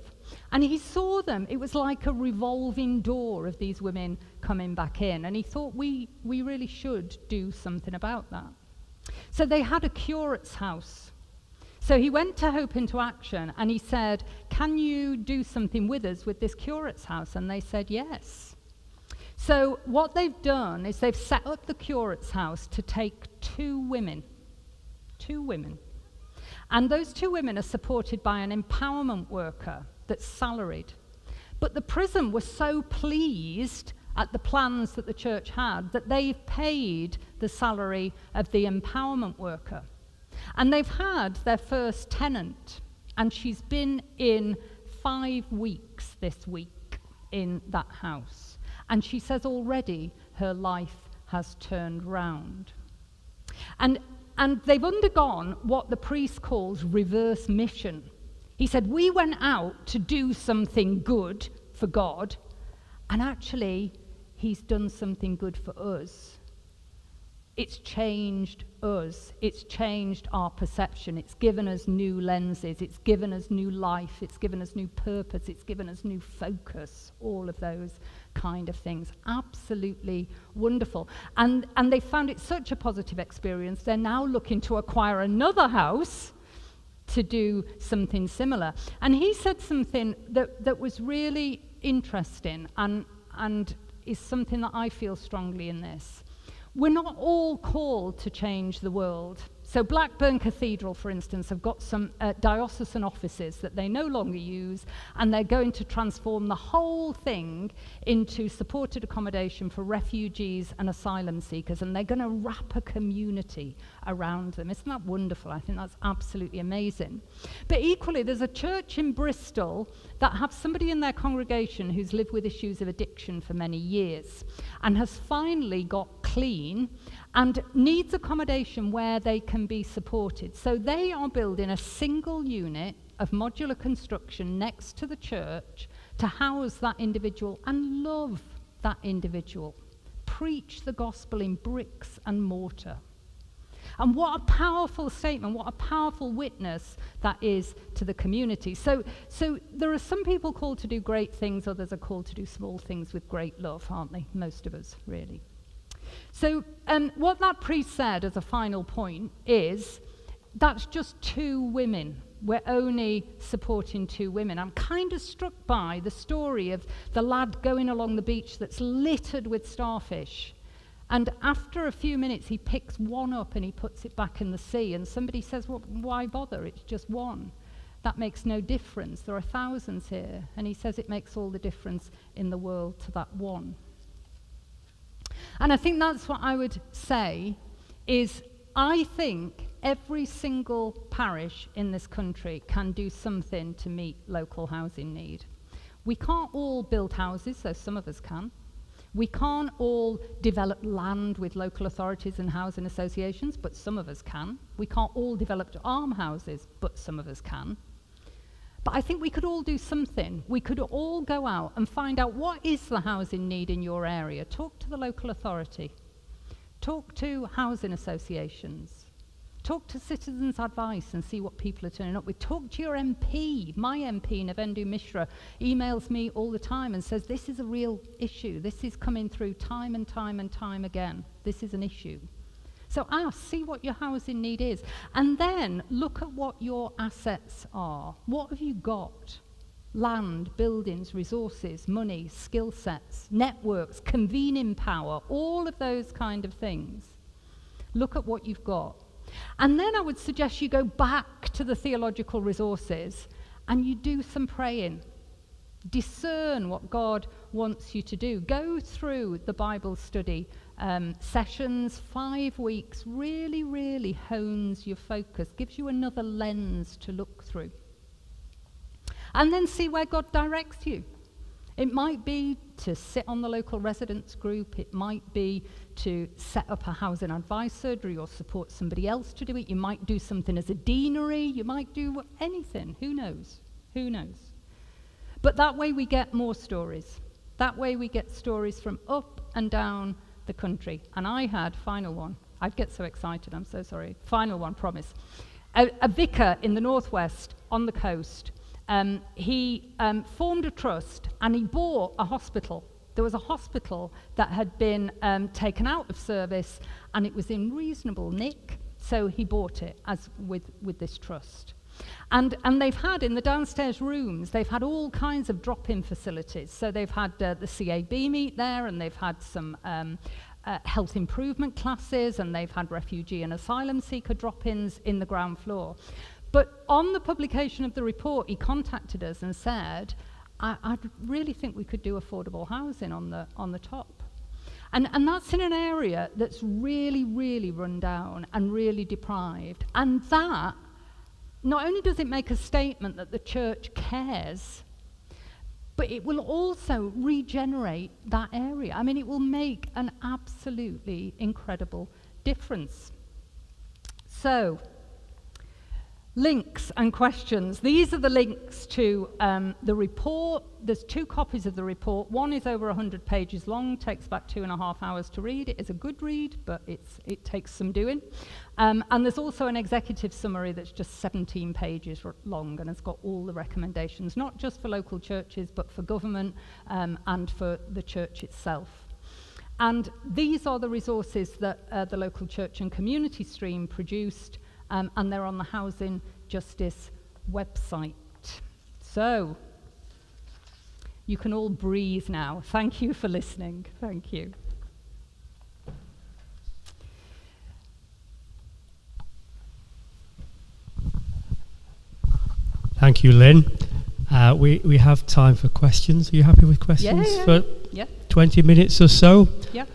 and he saw them. It was like a revolving door of these women coming back in, and he thought we really should do something about that. So they had a Cureits House. So he went to Hope Into Action, and he said, can you do something with us with this Cureits House? And they said yes. So what they've done is they've set up the Cureits House to take two women. And those two women are supported by an empowerment worker that's salaried. But the prison was so pleased at the plans that the church had that they've paid the salary of the empowerment worker. And they've had their first tenant, and she's been in 5 weeks this week in that house. And she says already her life has turned round. And they've undergone what the priest calls reverse mission. He said, we went out to do something good for God, and actually, he's done something good for us. It's changed us. It's changed our perception. It's given us new lenses. It's given us new life. It's given us new purpose. It's given us new focus. All of those kind of things. Absolutely wonderful. And they found it such a positive experience. They're now looking to acquire another house to do something similar. And he said something that was really interesting and is something that I feel strongly in this. We're not all called to change the world. So Blackburn Cathedral, for instance, have got some diocesan offices that they no longer use, and they're going to transform the whole thing into supported accommodation for refugees and asylum seekers, and they're going to wrap a community around them. Isn't that wonderful? I think that's absolutely amazing. But equally, there's a church in Bristol that have somebody in their congregation who's lived with issues of addiction for many years and has finally got clean and needs accommodation where they can be supported. So they are building a single unit of modular construction next to the church to house that individual and love that individual. Preach the gospel in bricks and mortar. And what a powerful statement, what a powerful witness that is to the community. So there are some people called to do great things, others are called to do small things with great love, aren't they? Most of us, really. So what that priest said as a final point is, that's just 2 women. We're only supporting 2 women. I'm kind of struck by the story of the lad going along the beach that's littered with starfish. And after a few minutes, he picks one up and he puts it back in the sea. And somebody says, well, why bother? It's just one. That makes no difference. There are thousands here. And he says it makes all the difference in the world to that one. And I think that's what I would say is, I think every single parish in this country can do something to meet local housing need. We can't all build houses, though some of us can. We can't all develop land with local authorities and housing associations, but some of us can. We can't all develop arm houses, but some of us can. But I think we could all do something. We could all go out and find out what is the housing need in your area. Talk to the local authority. Talk to housing associations. Talk to Citizens Advice and see what people are turning up with. Talk to your MP. My MP, Navendu Mishra, emails me all the time and says, this is a real issue. This is coming through time and time and time again. This is an issue. So ask, see what your housing need is. And then look at what your assets are. What have you got? Land, buildings, resources, money, skill sets, networks, convening power, all of those kind of things. Look at what you've got. And then I would suggest you go back to the theological resources and you do some praying. Discern what God wants you to do. Go through the Bible study sessions, 5 weeks, really, really hones your focus, gives you another lens to look through. And then see where God directs you. It might be to sit on the local residents group. It might be to set up a housing advisory or support somebody else to do it. You might do something as a deanery. You might do anything. Who knows? Who knows? But that way we get more stories. That way we get stories from up and down the country. And I had, final one. I'd get so excited, I'm so sorry. Final one, promise. A vicar in the northwest on the coast, he formed a trust and he bought a hospital. There was a hospital that had been taken out of service and it was in reasonable nick, so he bought it as with this trust. And they've had, in the downstairs rooms, they've had all kinds of drop-in facilities. So they've had the CAB meet there, and they've had some health improvement classes, and they've had refugee and asylum seeker drop-ins in the ground floor. But on the publication of the report, he contacted us and said, I really think we could do affordable housing on the top. And that's in an area that's really, really run down and really deprived. And that, not only does it make a statement that the church cares, but it will also regenerate that area. I mean, it will make an absolutely incredible difference. So, links and questions. These are the links to the report. There's 2 copies of the report. One is over 100 pages long, takes about 2.5 hours to read. It is a good read, but it takes some doing. And there's also an executive summary that's just 17 pages long and has got all the recommendations, not just for local churches, but for government and for the church itself. And these are the resources that the local church and community stream produced, and they're on the Housing Justice website. So, you can all breathe now. Thank you for listening. Thank you. Thank you, Lynn. We have time for questions. Are you happy with questions for 20 minutes or so? Yeah.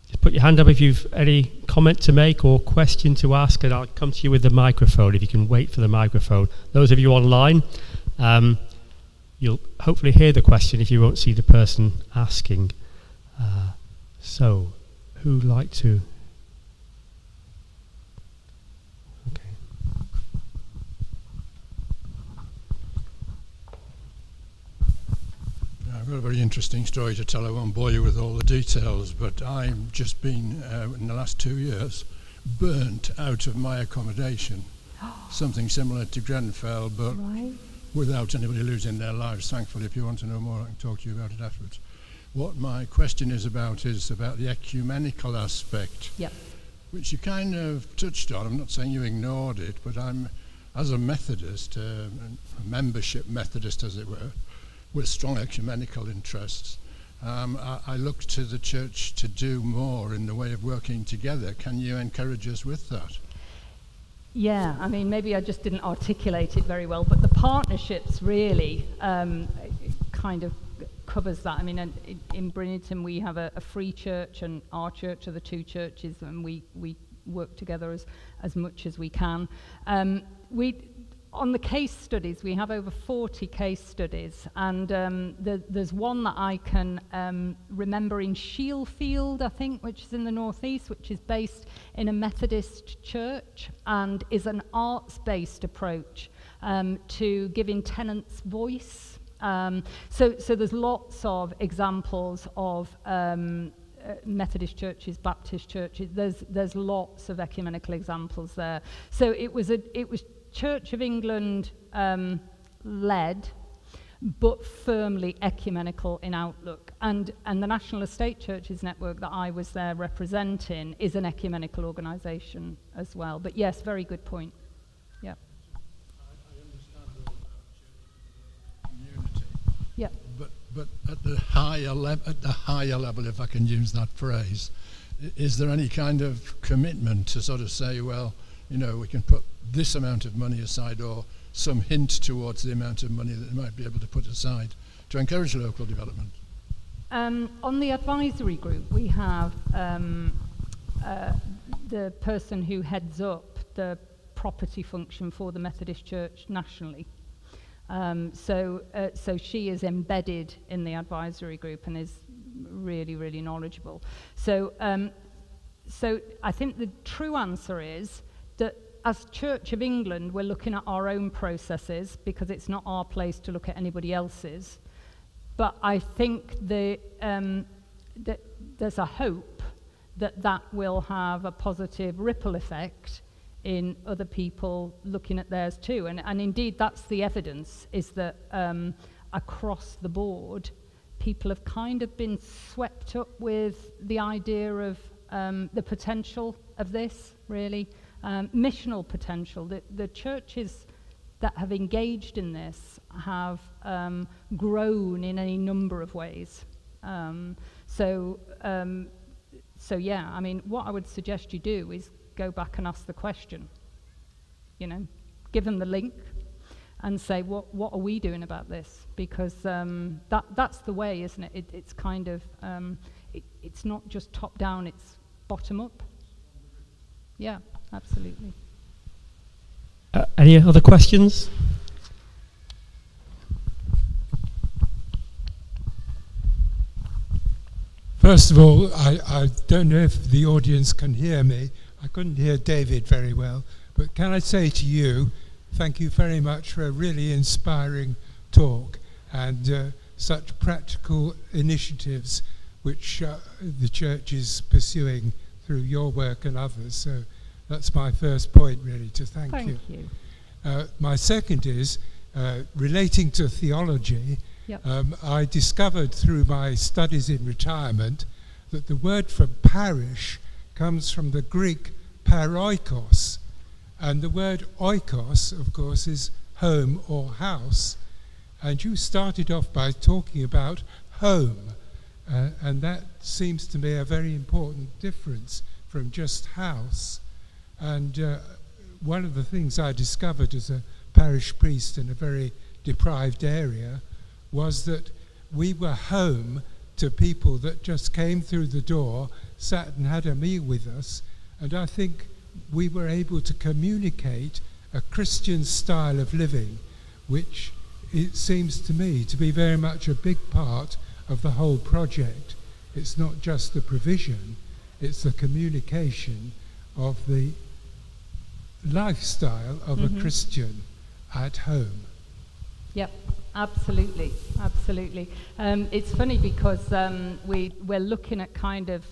Just put your hand up if you've any comment to make or question to ask, and I'll come to you with the microphone if you can wait for the microphone. Those of you online, you'll hopefully hear the question if you won't see the person asking. So, who'd like to? I've got a very interesting story to tell. I won't bore you with all the details, but I've just been, in the last 2 years, burnt out of my accommodation. Something similar to Grenfell, but without anybody losing their lives. Thankfully, if you want to know more, I can talk to you about it afterwards. What my question is about the ecumenical aspect, which you kind of touched on. I'm not saying you ignored it, but I'm, as a Methodist, a membership Methodist, as it were, with strong ecumenical interests, I look to the church to do more in the way of working together. Can you encourage us with that? Yeah, I mean, maybe I just didn't articulate it very well, but the partnerships really kind of covers that. I mean, in Bridgeton we have a free church, and our church are the 2 churches, and we work together as much as we can. On the case studies, we have over 40 case studies, and there's one that I can remember in Shielfield, I think, which is in the northeast, which is based in a Methodist church and is an arts-based approach to giving tenants voice. So there's lots of examples of Methodist churches, Baptist churches. There's lots of ecumenical examples there. So it was Church of England led, but firmly ecumenical in outlook. And the National Estate Churches Network that I was there representing is an ecumenical organisation as well. But yes, very good point. Yeah. I understand all about churches Yep. But at the higher level, if I can use that phrase, is there any kind of commitment to sort of say, well, you know, we can put this amount of money aside, or some hint towards the amount of money that they might be able to put aside to encourage local development? On the advisory group, we have the person who heads up the property function for the Methodist Church nationally. So she is embedded in the advisory group and is really, really knowledgeable. So I think the true answer is that as Church of England, we're looking at our own processes because it's not our place to look at anybody else's. But I think that there's a hope that will have a positive ripple effect in other people looking at theirs too. And indeed, that's the evidence, is that across the board, people have kind of been swept up with the idea of the potential of this, really. Missional potential. The churches that have engaged in this have grown in any number of ways. So yeah, I mean, what I would suggest you do is go back and ask the question. You know, give them the link and say, what are we doing about this? Because that's the way, isn't it? It's kind of, it's not just top down, it's bottom up. Yeah, absolutely. Any other questions? First of all, I don't know if the audience can hear me. I couldn't hear David very well, but can I say to you, thank you very much for a really inspiring talk and such practical initiatives which the church is pursuing through your work and others. So that's my first point, really, to thank you. Thank you. My second is relating to theology. Yep. I discovered through my studies in retirement that the word for parish comes from the Greek paroikos, and the word oikos, of course, is home or house. And you started off by talking about home, and that seems to me a very important difference from just house. And one of the things I discovered as a parish priest in a very deprived area was that we were home to people that just came through the door, sat and had a meal with us, and I think we were able to communicate a Christian style of living, which it seems to me to be very much a big part of the whole project. It's not just the provision, it's the communication of the lifestyle of a Christian at home. Yep, absolutely. It's funny because we're looking at kind of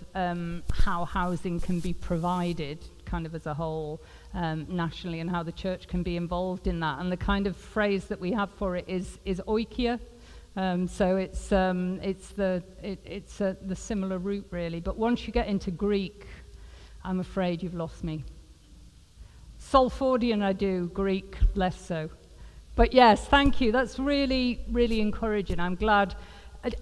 how housing can be provided kind of as a whole nationally, and how the church can be involved in that. And the kind of phrase that we have for it is oikia. So it's the similar root, really. But once you get into Greek, I'm afraid you've lost me. Solfordian I do, Greek less so. But yes, thank you. That's really, really encouraging. I'm glad.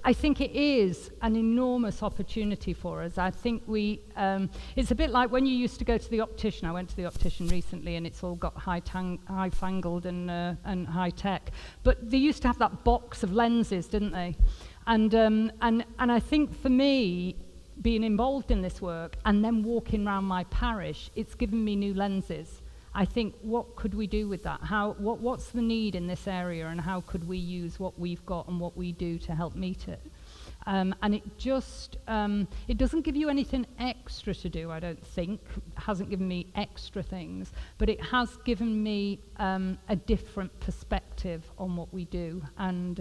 I think it is an enormous opportunity for us. I think it's a bit like when you used to go to the optician. I went to the optician recently, and it's all got high-fangled and high-tech. But they used to have that box of lenses, didn't they? And I think for me, being involved in this work and then walking around my parish, it's given me new lenses. I think, what could we do with that? What's the need in this area, and how could we use what we've got and what we do to help meet it? And it just, it doesn't give you anything extra to do, I don't think. It hasn't given me extra things, but it has given me a different perspective on what we do, and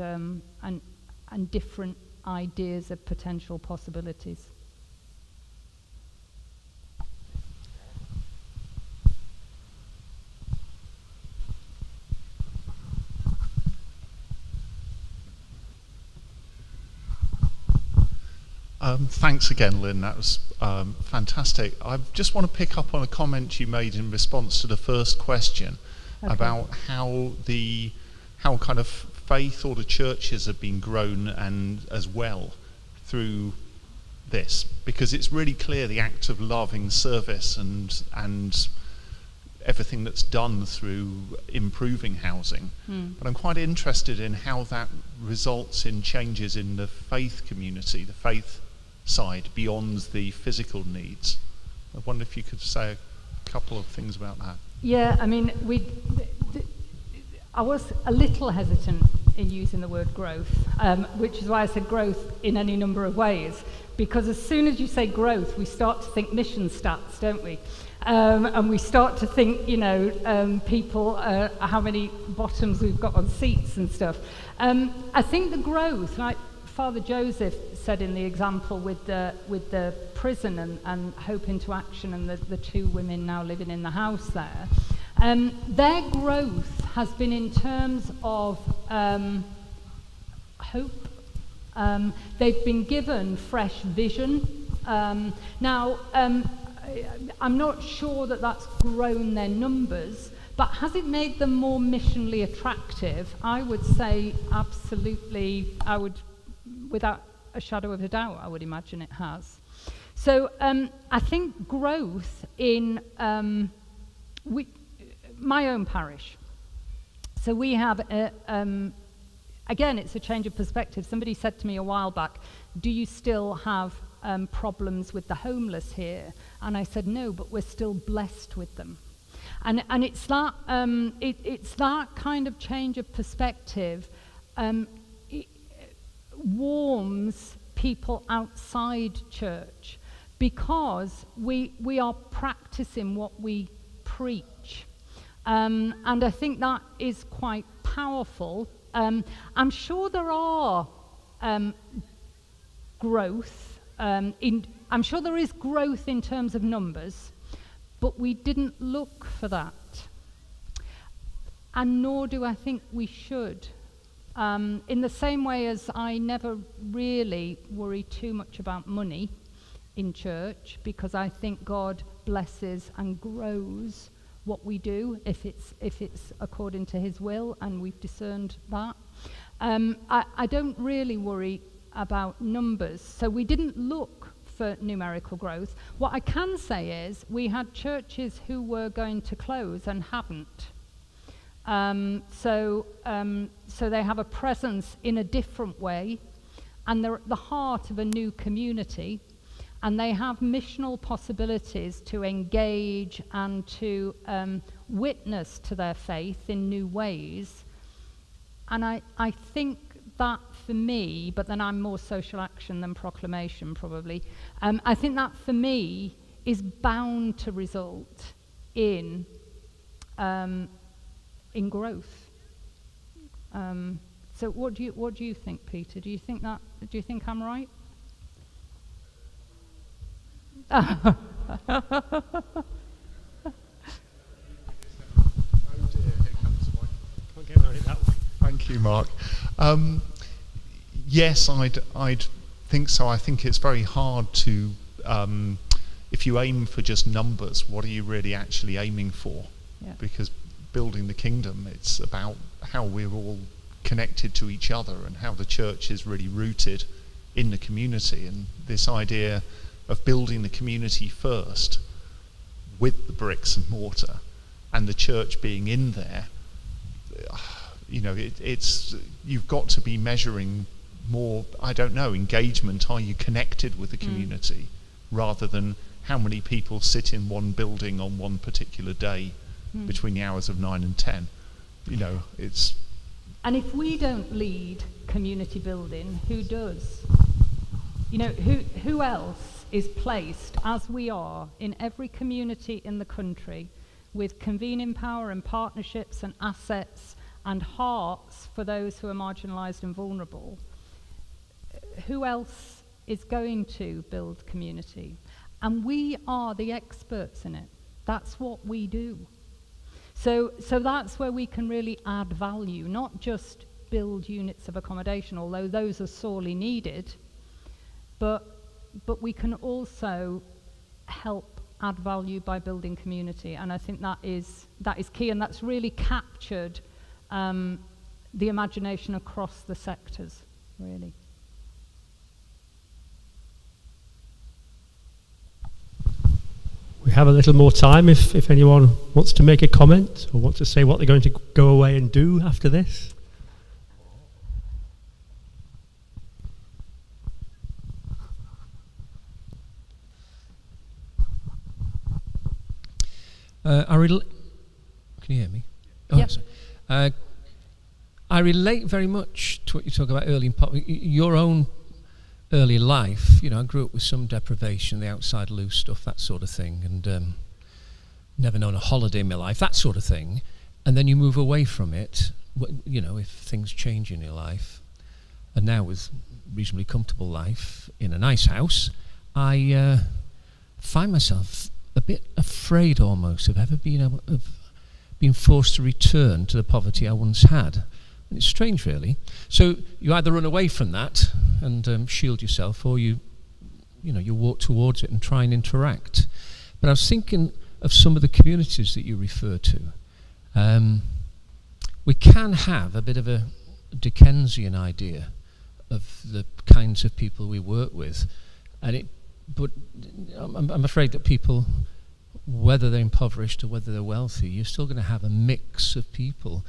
different ideas of potential possibilities. Thanks again, Lynn. That was fantastic. I just want to pick up on a comment you made in response to the first question about how kind of faith or the churches have been grown and as well through this? Because it's really clear the act of loving service and everything that's done through improving housing. But I'm quite interested in how that results in changes in the faith community, the faith side, beyond the physical needs. I wonder if you could say a couple of things about that. Yeah, I mean, I was a little hesitant in using the word growth, which is why I said growth in any number of ways, because as soon as you say growth, we start to think mission stats, don't we? And we start to think, people, how many bottoms we've got on seats and stuff. I think the growth, like Father Joseph said in the example with the prison and Hope into Action and the two women now living in the house there, their growth has been in terms of hope. They've been given fresh vision. Now, I'm not sure that that's grown their numbers, but has it made them more missionally attractive? I would say absolutely. Without a shadow of a doubt, I would imagine it has. So I think growth in my own parish. So we have, again, it's a change of perspective. Somebody said to me a while back, do you still have problems with the homeless here? And I said, no, but we're still blessed with them. And it's that, it's that kind of change of perspective. It warms people outside church because we are practicing what we preach. And I think that is quite powerful. I'm sure there are growth. I'm sure there is growth in terms of numbers, but we didn't look for that. And nor do I think we should. In the same way as I never really worry too much about money in church, because I think God blesses and grows what we do if it's according to his will, and we've discerned that. I don't really worry about numbers, so we didn't look for numerical growth. What I can say is we had churches who were going to close and haven't. So they have a presence in a different way, and they're at the heart of a new community, and they have missional possibilities to engage and to witness to their faith in new ways. And I think that for me, but then I'm more social action than proclamation probably, I think that for me is bound to result in growth. So what do you think, Peter? Do you think I'm right? Oh dear, here comes the mic. Can't get around it that way. Thank you, Mark. Yes, I'd think so. I think it's very hard to, if you aim for just numbers, what are you really actually aiming for? Yeah. Because building the kingdom, it's about how we're all connected to each other and how the church is really rooted in the community, and this idea of building the community first with the bricks and mortar and the church being in there. It's you've got to be measuring more, I don't know, engagement. Are you connected with the community rather than how many people sit in one building on one particular day between the hours of 9 and 10? It's... And if we don't lead community building, who does? Who else is placed, as we are, in every community in the country with convening power and partnerships and assets and hearts for those who are marginalised and vulnerable? Who else is going to build community? And we are the experts in it. That's what we do. So that's where we can really add value, not just build units of accommodation, although those are sorely needed, but we can also help add value by building community. And I think that is key, and that's really captured the imagination across the sectors, really. We have a little more time if anyone wants to make a comment or wants to say what they're going to go away and do after this. Can you hear me? Oh, Yep. I relate very much to what you talk about early in your own early life. You know, I grew up with some deprivation, the outside loose stuff, that sort of thing, and never known a holiday in my life, that sort of thing. And then you move away from it, you know, if things change in your life. And now with reasonably comfortable life in a nice house, I find myself a bit afraid almost of ever being forced to return to the poverty I once had. And it's strange, really. So you either run away from that and shield yourself, or you walk towards it and try and interact. But I was thinking of some of the communities that you refer to. We can have a bit of a Dickensian idea of the kinds of people we work with, but I'm afraid that people, whether they're impoverished or whether they're wealthy, you're still going to have a mix of people,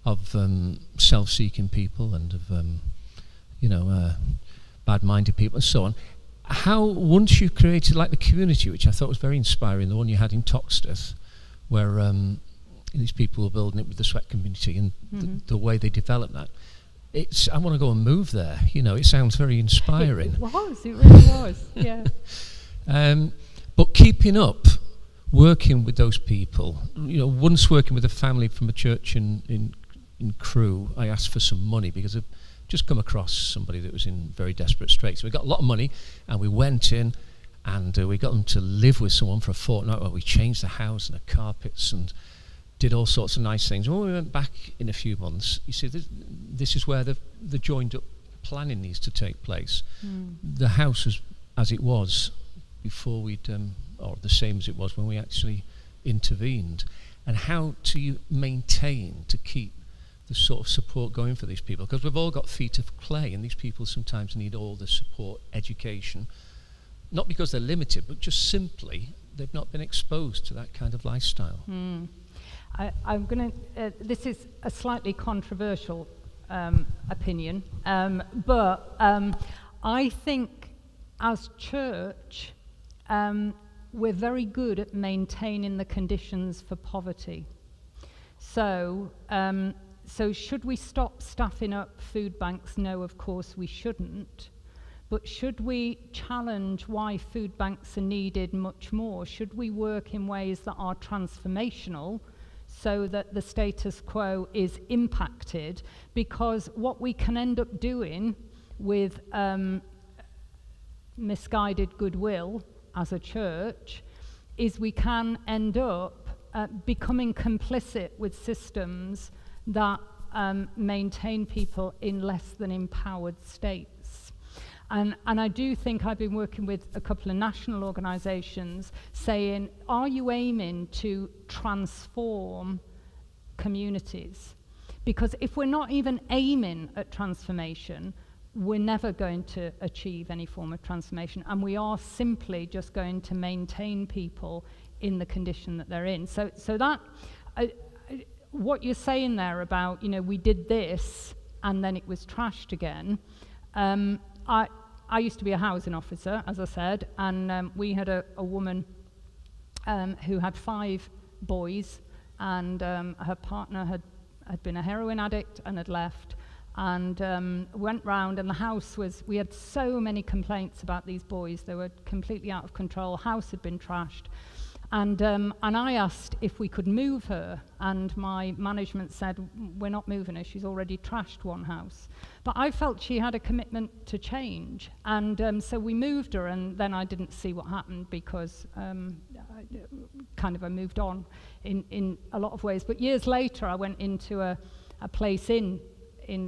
of self-seeking people and of bad-minded people and so on. How, once you created like the community, which I thought was very inspiring, the one you had in Toxteth, where these people were building it with the sweat community, and the way they developed that, I want to go and move there. You know, it sounds very inspiring. It really was, yeah. But keeping up, working with those people, you know, once working with a family from a church in Crewe, I asked for some money because I've just come across somebody that was in very desperate straits. So we got a lot of money, and we went in, and we got them to live with someone for a fortnight. Well, we changed the house and the carpets and did all sorts of nice things. When we went back in a few months, you see, this is where the joined-up planning needs to take place. The house was as it was before or the same as it was when we actually intervened. And how to maintain, to keep the sort of support going for these people, because we've all got feet of clay, and these people sometimes need all the support, education, not because they're limited, but just simply they've not been exposed to that kind of lifestyle. I'm going to, this is a slightly controversial opinion, but I think as church, we're very good at maintaining the conditions for poverty. So should we stop staffing up food banks? No, of course we shouldn't. But should we challenge why food banks are needed much more? Should we work in ways that are transformational so that the status quo is impacted? Because what we can end up doing with misguided goodwill as a church is we can end up becoming complicit with systems that maintain people in less than empowered states. And I do think I've been working with a couple of national organisations saying, are you aiming to transform communities? Because if we're not even aiming at transformation, we're never going to achieve any form of transformation, and we are simply just going to maintain people in the condition that they're in. So that, what you're saying there about, you know, we did this and then it was trashed again. I used to be a housing officer, as I said, and we had a woman who had 5 boys, and her partner had been a heroin addict and had left. And went round, and the house was, we had so many complaints about these boys. They were completely out of control. House had been trashed. And I asked if we could move her, and my management said, we're not moving her, she's already trashed one house. But I felt she had a commitment to change, and so we moved her, and then I didn't see what happened because I moved on in a lot of ways. But years later, I went into a place in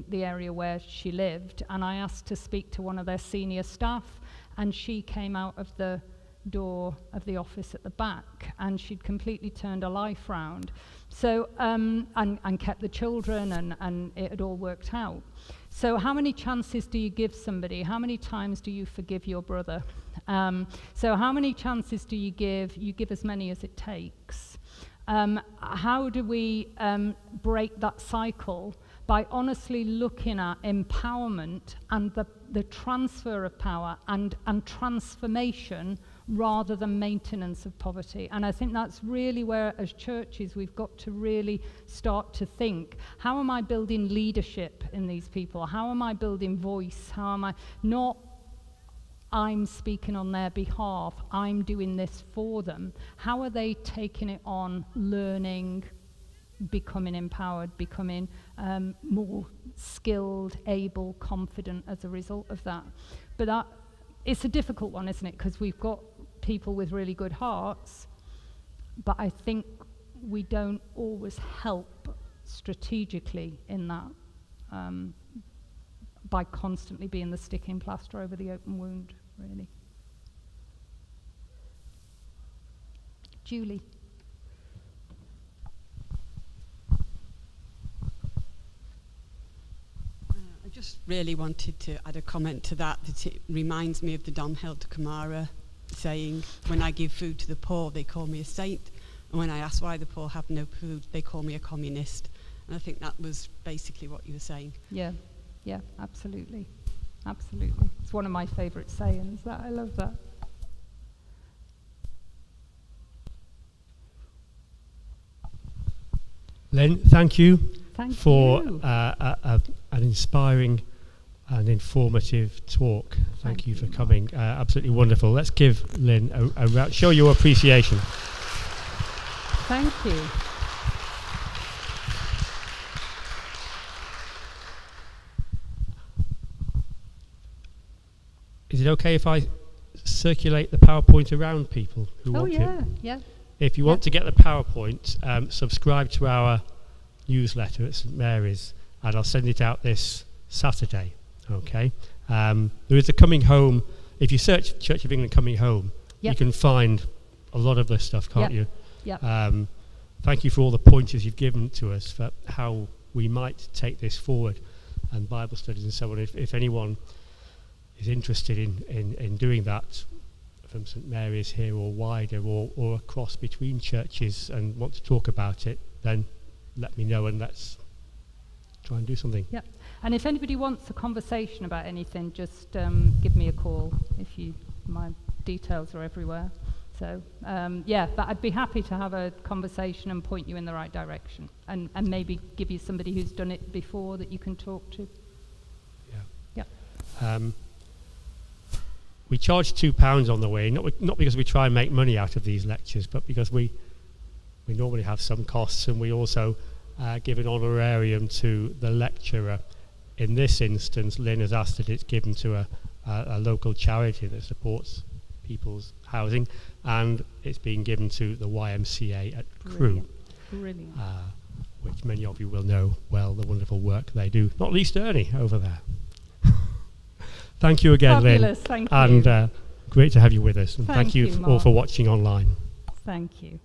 the area where she lived, and I asked to speak to one of their senior staff, and she came out of the door of the office at the back, and she'd completely turned her life round. So, and kept the children, and it had all worked out. So how many chances do you give somebody? How many times do you forgive your brother? So how many chances do you give? You give as many as it takes. How do we break that cycle? By honestly looking at empowerment and the transfer of power and transformation rather than maintenance of poverty. And I think that's really where, as churches, we've got to really start to think, how am I building leadership in these people? How am I building voice? How am I not I'm speaking on their behalf, I'm doing this for them? How are they taking it on, learning, becoming empowered, becoming more skilled, able, confident as a result of that? But it's a difficult one, isn't it? Because we've got people with really good hearts, but I think we don't always help strategically in that by constantly being the sticking plaster over the open wound, really. Julie. I just really wanted to add a comment to that it reminds me of the Don Helder Camara saying, when I give food to the poor, they call me a saint, and when I ask why the poor have no food, they call me a communist. And I think that was basically what you were saying. Yeah, absolutely. Absolutely. It's one of my favourite sayings. I love that. Lynn, thank you for you. An inspiring and informative talk. Thank you for coming. Absolutely wonderful. Let's give Lynn a round. Show your appreciation. Thank you. Is it okay if I circulate the PowerPoint around people who want it? Yeah. If you want to get the PowerPoint, subscribe to our newsletter at St Mary's, and I'll send it out this Saturday. Okay. There is a coming home. If you search Church of England coming home, you can find a lot of this stuff, can't you? Yeah. Thank you for all the pointers you've given to us for how we might take this forward, and Bible studies and so on. If anyone is interested in doing that from St Mary's here or wider or across between churches and want to talk about it, then let me know and let's try and do something. Yeah. And if anybody wants a conversation about anything, just give me a call. My details are everywhere. So but I'd be happy to have a conversation and point you in the right direction, and maybe give you somebody who's done it before that you can talk to. Yeah. We charge £2 on the way, not because we try and make money out of these lectures, but because we normally have some costs, and we also give an honorarium to the lecturer. In this instance, Lynn has asked that it's given to a local charity that supports people's housing, and it's being given to the YMCA at Crewe. Brilliant. Which many of you will know well, the wonderful work they do, not least Ernie over there. Thank you again, Fabulous, Lynn. thank you. And great to have you with us. And thank you Mark. all for watching online. Thank you.